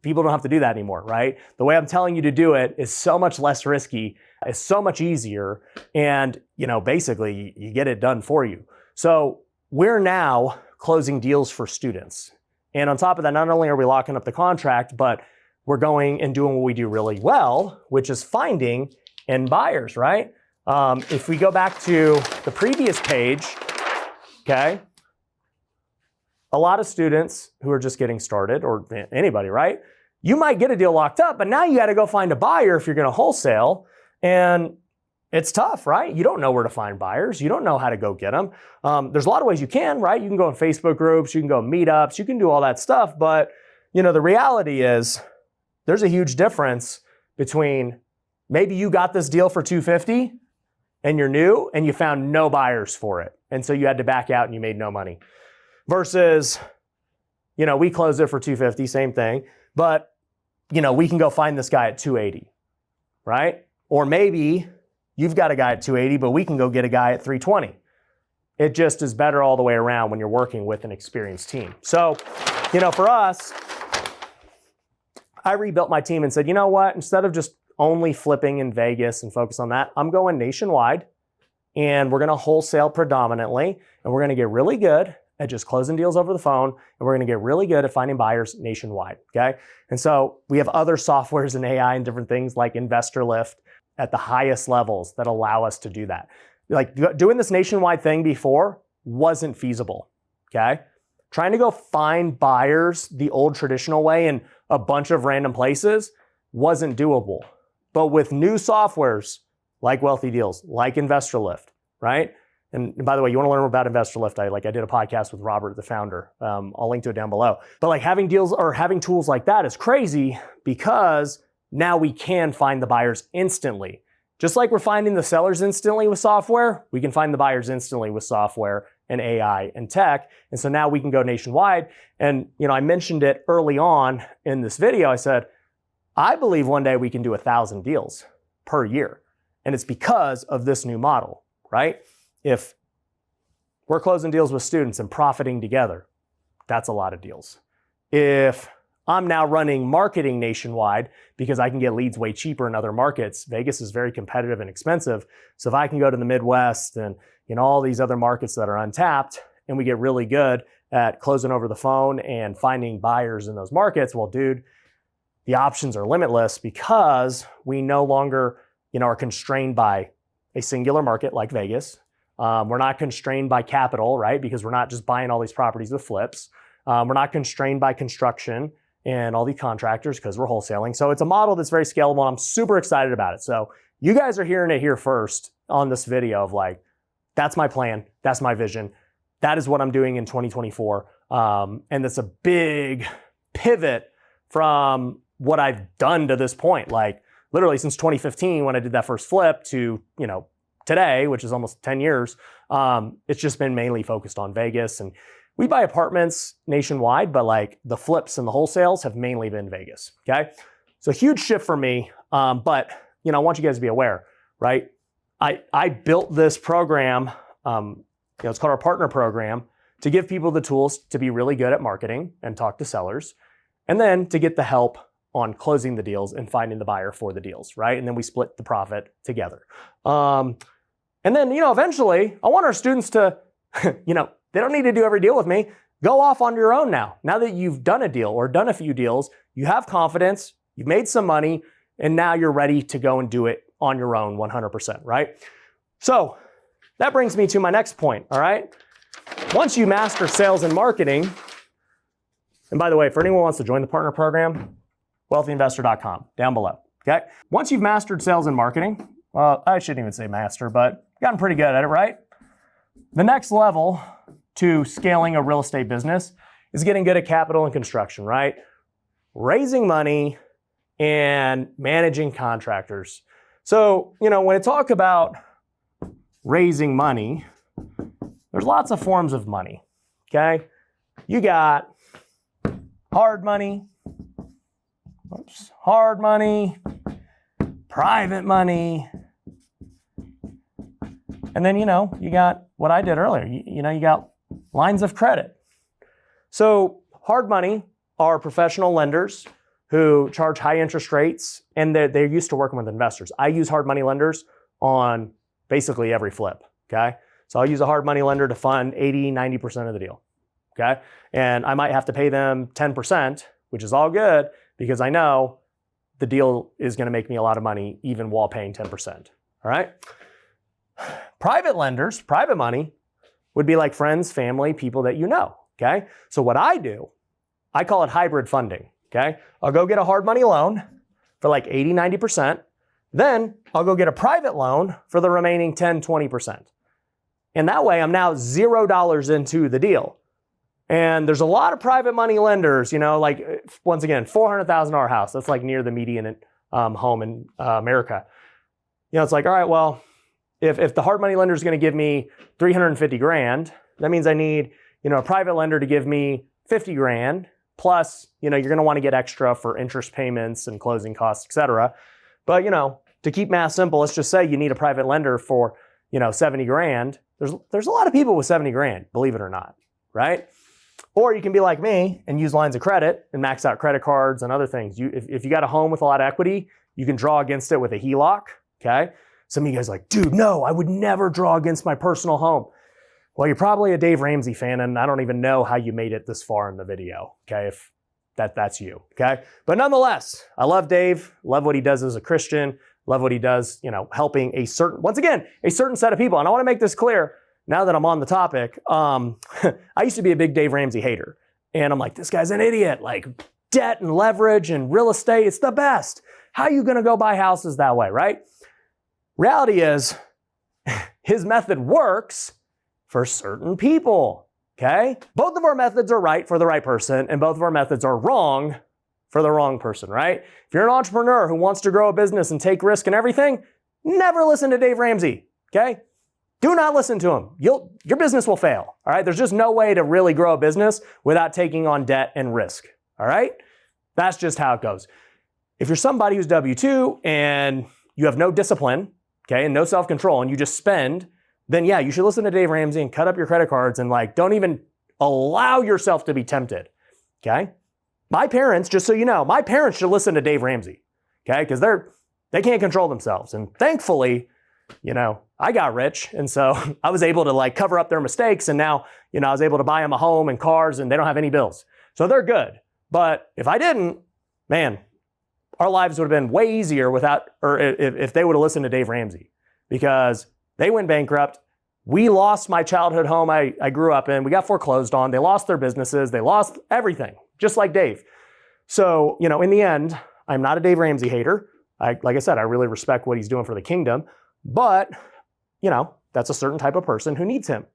people don't have to do that anymore, right? The way I'm telling you to do it is so much less risky, it's so much easier, and basically you get it done for you. So we're now closing deals for students. And on top of that, not only are we locking up the contract, but we're going and doing what we do really well, which is finding end buyers, right? If we go back to the previous page, okay, a lot of students who are just getting started, or anybody, right? You might get a deal locked up, but now you got to go find a buyer if you're going to wholesale. And it's tough, right? You don't know where to find buyers. You don't know how to go get them. There's a lot of ways you can, right? You can go in Facebook groups, you can go in meetups, you can do all that stuff. But, the reality is there's a huge difference between maybe you got this deal for $250 and you're new and you found no buyers for it. And so you had to back out and you made no money. Versus, we closed it for $250, same thing. But, we can go find this guy at $280, right? Or maybe you've got a guy at $280, but we can go get a guy at $320. It just is better all the way around when you're working with an experienced team. So, for us, I rebuilt my team and said, you know what? Instead of just only flipping in Vegas and focus on that, I'm going nationwide and we're going to wholesale predominantly and we're going to get really good at just closing deals over the phone, and we're going to get really good at finding buyers nationwide, okay? And so we have other softwares and AI and different things like Investor Lift at the highest levels that allow us to do that. Like doing this nationwide thing before wasn't feasible, okay? Trying to go find buyers the old traditional way in a bunch of random places wasn't doable. But with new softwares like Wealthy Deals, like Investor Lift, right? And by the way, you want to learn more about Investor Lift, I did a podcast with Robert, the founder. I'll link to it down below. But like having deals or having tools like that is crazy because now we can find the buyers instantly. Just like we're finding the sellers instantly with software, we can find the buyers instantly with software and AI and tech. And so now we can go nationwide. And I mentioned it early on in this video. I said, I believe one day we can do 1,000 deals per year. And it's because of this new model, right? If we're closing deals with students and profiting together, that's a lot of deals. If I'm now running marketing nationwide because I can get leads way cheaper in other markets, Vegas is very competitive and expensive. So if I can go to the Midwest and all these other markets that are untapped and we get really good at closing over the phone and finding buyers in those markets, well, dude, the options are limitless because we no longer, are constrained by a singular market like Vegas. We're not constrained by capital, right? Because we're not just buying all these properties with flips. We're not constrained by construction and all these contractors because we're wholesaling. So it's a model that's very scalable and I'm super excited about it. So you guys are hearing it here first on this video of like, that's my plan. That's my vision. That is what I'm doing in 2024. And it's a big pivot from what I've done to this point. Like literally since 2015 when I did that first flip to, today, which is almost 10 years, it's just been mainly focused on Vegas. And we buy apartments nationwide, but like the flips and the wholesales have mainly been Vegas, okay? So huge shift for me, but I want you guys to be aware, right? I built this program, it's called our partner program, to give people the tools to be really good at marketing and talk to sellers, and then to get the help on closing the deals and finding the buyer for the deals, right? And then we split the profit together. And then, eventually I want our students to, they don't need to do every deal with me. Go off on your own now. Now that you've done a deal or done a few deals, you have confidence, you've made some money, and now you're ready to go and do it on your own 100%, right? So that brings me to my next point, all right? Once you master sales and marketing, and by the way, for anyone who wants to join the partner program, wealthyinvestor.com, down below, okay? Once you've mastered sales and marketing, well, I shouldn't even say master, but Gotten pretty good at it, right? The next level to scaling a real estate business is getting good at capital and construction, right? Raising money and managing contractors. So, when I talk about raising money, there's lots of forms of money, okay? You got hard money, private money, and then, you got what I did earlier. You got lines of credit. So hard money are professional lenders who charge high interest rates, and they're used to working with investors. I use hard money lenders on basically every flip, okay? So I'll use a hard money lender to fund 80, 90% of the deal, okay? And I might have to pay them 10%, which is all good because I know the deal is gonna make me a lot of money even while paying 10%, all right? Private lenders, private money, would be like friends, family, people that you know, okay? So what I do, I call it hybrid funding, okay? I'll go get a hard money loan for like 80, 90%. Then I'll go get a private loan for the remaining 10, 20%. And that way I'm now $0 into the deal. And there's a lot of private money lenders, like once again, $400,000 house. That's like near the median home in America. It's like, all right, well, if the hard money lender is going to give me 350 grand, that means I need, a private lender to give me 50 grand. Plus, you're going to want to get extra for interest payments and closing costs, et cetera. But, to keep math simple, let's just say you need a private lender for, 70 grand. There's a lot of people with 70 grand, believe it or not, right? Or you can be like me and use lines of credit and max out credit cards and other things. If you got a home with a lot of equity, you can draw against it with a HELOC, okay? Some of you guys are like, dude, no, I would never draw against my personal home. Well, you're probably a Dave Ramsey fan, and I don't even know how you made it this far in the video, okay, if that's you, okay? But nonetheless, I love Dave, love what he does as a Christian, love what he does, helping a certain set of people. And I want to make this clear, now that I'm on the topic, I used to be a big Dave Ramsey hater. And I'm like, this guy's an idiot, like debt and leverage and real estate, it's the best. How are you going to go buy houses that way, right? Reality is, his method works for certain people, okay? Both of our methods are right for the right person, and both of our methods are wrong for the wrong person, right? If you're an entrepreneur who wants to grow a business and take risk and everything, never listen to Dave Ramsey, okay? Do not listen to him. Your business will fail, all right? There's just no way to really grow a business without taking on debt and risk, all right? That's just how it goes. If you're somebody who's W-2 and you have no discipline, okay, and no self-control, and you just spend, then yeah, you should listen to Dave Ramsey and cut up your credit cards and don't even allow yourself to be tempted, okay? My parents, just so you know, my parents should listen to Dave Ramsey, okay? Because they can't control themselves. And thankfully, I got rich, and so I was able to cover up their mistakes, and now, I was able to buy them a home and cars, and they don't have any bills. So they're good. But if I didn't, man, our lives would have been way easier if they would have listened to Dave Ramsey, because they went bankrupt. We lost my childhood home I grew up in. We got foreclosed on. They lost their businesses. They lost everything, just like Dave. So, in the end, I'm not a Dave Ramsey hater. Like I said, I really respect what he's doing for the kingdom. But, that's a certain type of person who needs him.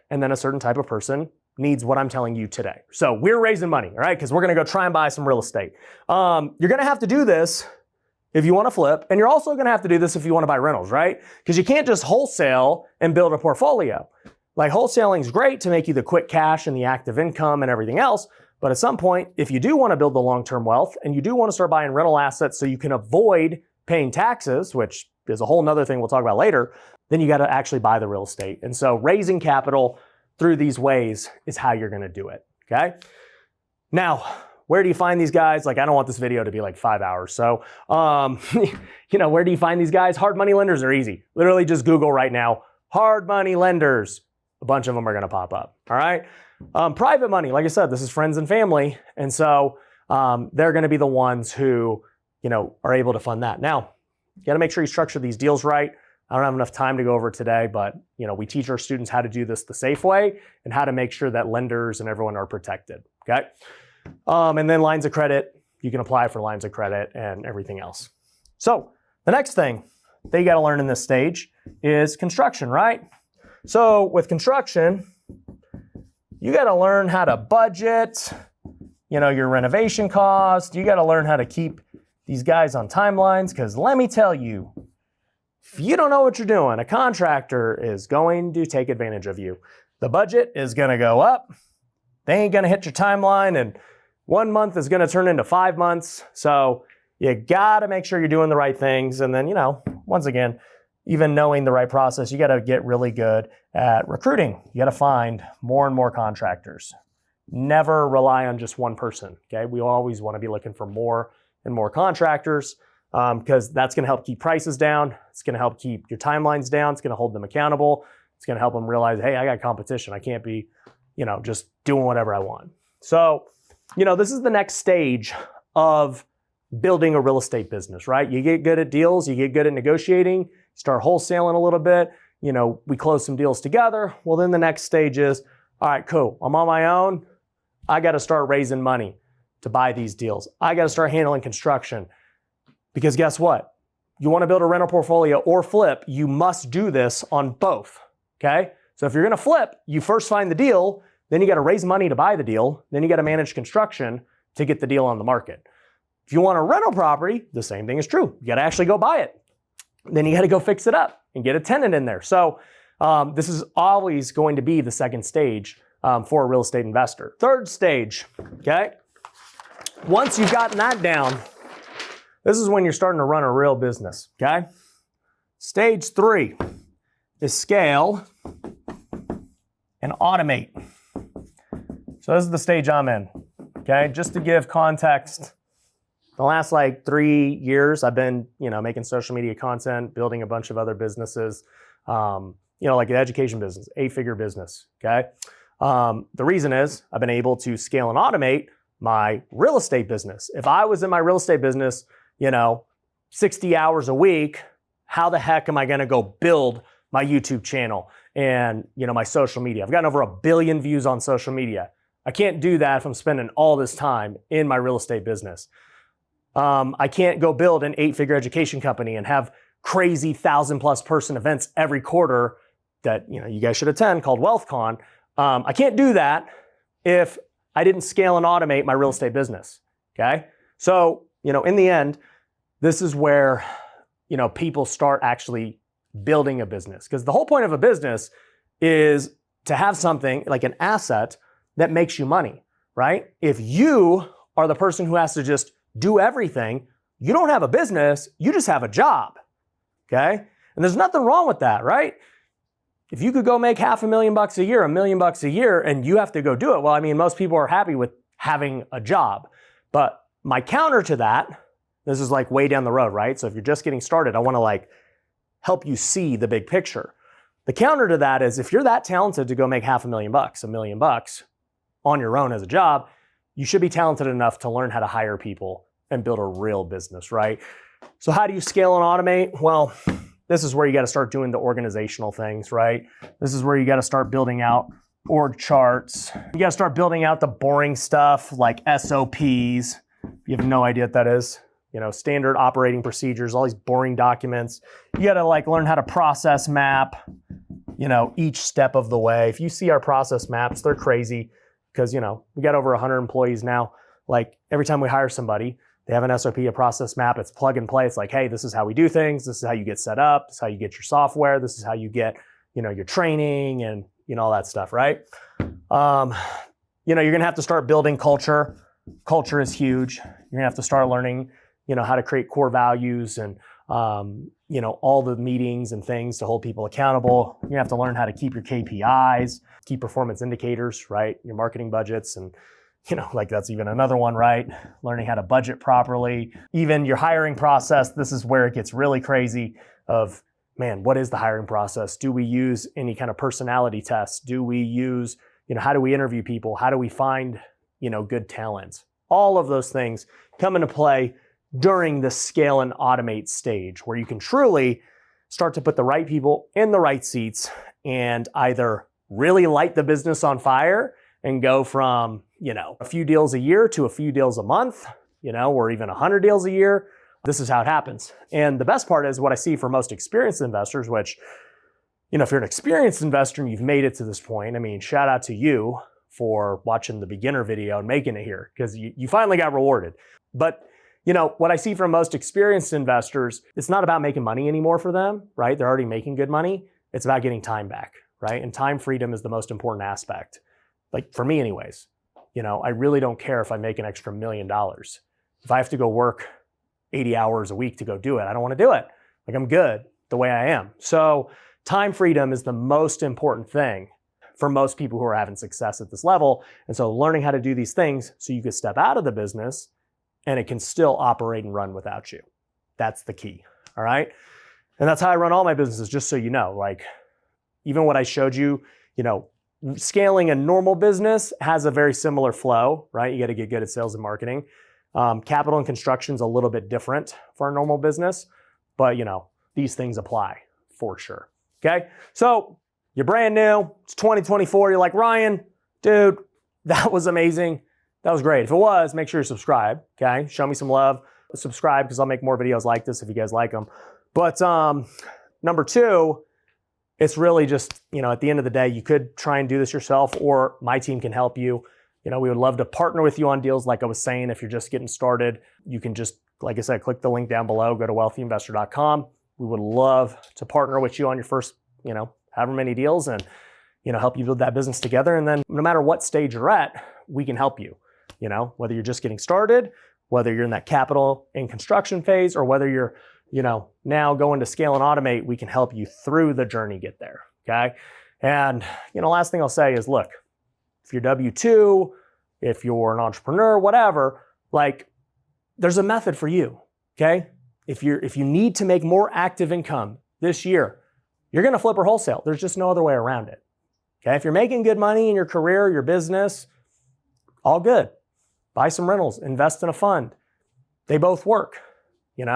And then a certain type of person needs what I'm telling you today. So we're raising money, all right? Because we're going to go try and buy some real estate. You're going to have to do this if you want to flip, and you're also going to have to do this if you want to buy rentals, right? Because you can't just wholesale and build a portfolio. Wholesaling is great to make you the quick cash and the active income and everything else, but at some point, if you do want to build the long-term wealth and you do want to start buying rental assets so you can avoid paying taxes, which is a whole nother thing we'll talk about later, then you got to actually buy the real estate. And so raising capital through these ways is how you're going to do it, okay? Now, where do you find these guys? I don't want this video to be 5 hours. So, where do you find these guys? Hard money lenders are easy. Literally just Google right now, hard money lenders. A bunch of them are going to pop up, all right? Private money, like I said, this is friends and family. And so they're going to be the ones who, are able to fund that. Now, you got to make sure you structure these deals right. I don't have enough time to go over it today, but we teach our students how to do this the safe way and how to make sure that lenders and everyone are protected, okay? And then lines of credit, you can apply for lines of credit and everything else. So the next thing that you got to learn in this stage is construction, right? So with construction, you got to learn how to budget, your renovation cost. You got to learn how to keep these guys on timelines, because let me tell you, if you don't know what you're doing, a contractor is going to take advantage of you. The budget is going to go up. They ain't going to hit your timeline, and 1 month is going to turn into 5 months. So you got to make sure you're doing the right things. And then, once again, even knowing the right process, you got to get really good at recruiting. You got to find more and more contractors. Never rely on just one person, okay? We always want to be looking for more and more contractors, because that's going to help keep prices down. It's going to help keep your timelines down. It's going to hold them accountable. It's going to help them realize, hey, I got competition. I can't be, just doing whatever I want. So, this is the next stage of building a real estate business, right? You get good at deals. You get good at negotiating. Start wholesaling a little bit. We close some deals together. Well, then the next stage is, all right, cool. I'm on my own. I got to start raising money to buy these deals. I got to start handling construction, because guess what? You want to build a rental portfolio or flip, you must do this on both, okay? So if you're going to flip, you first find the deal, then you got to raise money to buy the deal, then you got to manage construction to get the deal on the market. If you want a rental property, the same thing is true. You got to actually go buy it. Then you got to go fix it up and get a tenant in there. So this is always going to be the second stage for a real estate investor. Third stage, okay? Once you've gotten that down, this is when you're starting to run a real business, okay? Stage 3 is scale and automate. So this is the stage I'm in, okay? Just to give context, the last 3 years, I've been, making social media content, building a bunch of other businesses, like an education business, 8-figure business, okay? The reason is I've been able to scale and automate my real estate business. If I was in my real estate business, 60 hours a week, how the heck am I going to go build my YouTube channel and, my social media? I've gotten over 1 billion views on social media. I can't do that if I'm spending all this time in my real estate business. I can't go build an 8-figure education company and have crazy 1,000+ person events every quarter that, you guys should attend, called WealthCon. I can't do that if I didn't scale and automate my real estate business, okay? So, in the end, this is where, people start actually building a business, because the whole point of a business is to have something like an asset that makes you money, right? If you are the person who has to just do everything, you don't have a business, you just have a job, okay? And there's nothing wrong with that, right? If you could go make $500,000 a year, $1 million a year, and you have to go do it, well, most people are happy with having a job. But my counter to that, this is way down the road, right? So if you're just getting started, I want to help you see the big picture. The counter to that is, if you're that talented to go make $500,000, $1 million on your own as a job, you should be talented enough to learn how to hire people and build a real business, right? So how do you scale and automate? Well, this is where you got to start doing the organizational things, right? This is where you got to start building out org charts. You got to start building out the boring stuff like SOPs. You have no idea what that is. Standard operating procedures, all these boring documents. You got to learn how to process map, each step of the way. If you see our process maps, they're crazy, because, we got over 100 employees now. Every time we hire somebody, they have an SOP, a process map. It's plug and play. It's hey, this is how we do things. This is how you get set up. This is how you get your software. This is how you get, your training and, all that stuff, right? You're going to have to start building culture. Culture is huge. You're going to have to start learning, how to create core values and, all the meetings and things to hold people accountable. You're going to have to learn how to keep your KPIs, key performance indicators, right? Your marketing budgets and, that's even another one, right? Learning how to budget properly. Even your hiring process, this is where it gets really crazy of, man, what is the hiring process? Do we use any kind of personality tests? Do we use, how do we interview people? How do we find, good talent? All of those things come into play during the scale and automate stage, where you can truly start to put the right people in the right seats and either really light the business on fire and go from, a few deals a year to a few deals a month, or even 100 deals a year, This is how it happens. And the best part is what I see for most experienced investors, which, if you're an experienced investor and you've made it to this point, I mean, shout out to you for watching the beginner video and making it here, because you finally got rewarded. But what I see from most experienced investors, it's not about making money anymore for them, right? They're already making good money. It's about getting time back, right? And time freedom is the most important aspect. Like for me anyways, I really don't care if I make an extra $1 million. If I have to go work 80 hours a week to go do it, I don't want to do it. Like I'm good the way I am. So time freedom is the most important thing for most people who are having success at this level. And so learning how to do these things so you can step out of the business and it can still operate and run without you. That's the key, all right? And that's how I run all my businesses, just so you know. Like, even what I showed you, scaling a normal business has a very similar flow, right? You got to get good at sales and marketing. Capital and construction's a little bit different for a normal business, but these things apply for sure, okay? So you're brand new, it's 2024, you're like, Ryan, dude, that was amazing. That was great. If it was, make sure you subscribe, okay? Show me some love. Subscribe because I'll make more videos like this if you guys like them. But number two, it's really just, at the end of the day, you could try and do this yourself or my team can help you. We would love to partner with you on deals. Like I was saying, if you're just getting started, you can just, like I said, click the link down below, go to wealthyinvestor.com. We would love to partner with you on your first, however many deals and, help you build that business together. And then no matter what stage you're at, we can help you. Whether you're just getting started, whether you're in that capital and construction phase, or whether you're, now going to scale and automate, we can help you through the journey, get there, okay? And, last thing I'll say is, look, if you're W-2, if you're an entrepreneur, whatever, like, there's a method for you, okay? If you need to make more active income this year, you're gonna flip or wholesale. There's just no other way around it, okay? If you're making good money in your career, your business, all good. Buy some rentals, invest in a fund. They both work, There's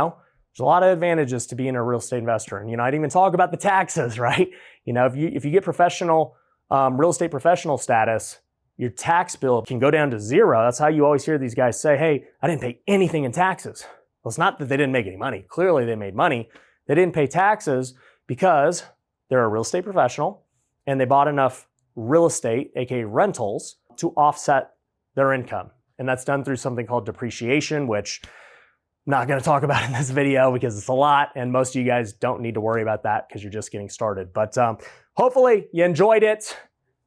a lot of advantages to being a real estate investor. And, I didn't even talk about the taxes, right? If you get professional, real estate professional status, your tax bill can go down to zero. That's how you always hear these guys say, hey, I didn't pay anything in taxes. Well, it's not that they didn't make any money. Clearly they made money. They didn't pay taxes because they're a real estate professional and they bought enough real estate, aka rentals, to offset their income. And that's done through something called depreciation, which I'm not going to talk about in this video because it's a lot. And most of you guys don't need to worry about that because you're just getting started. But hopefully you enjoyed it.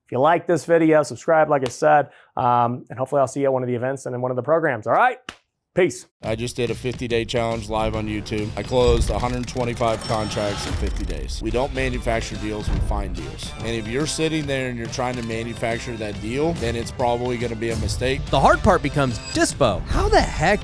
If you like this video, subscribe, like I said. And hopefully I'll see you at one of the events and in one of the programs. All right. Peace. I just did a 50-day challenge live on YouTube. I closed 125 contracts in 50 days. We don't manufacture deals, we find deals. And if you're sitting there and you're trying to manufacture that deal, then it's probably going to be a mistake. The hard part becomes dispo. How the heck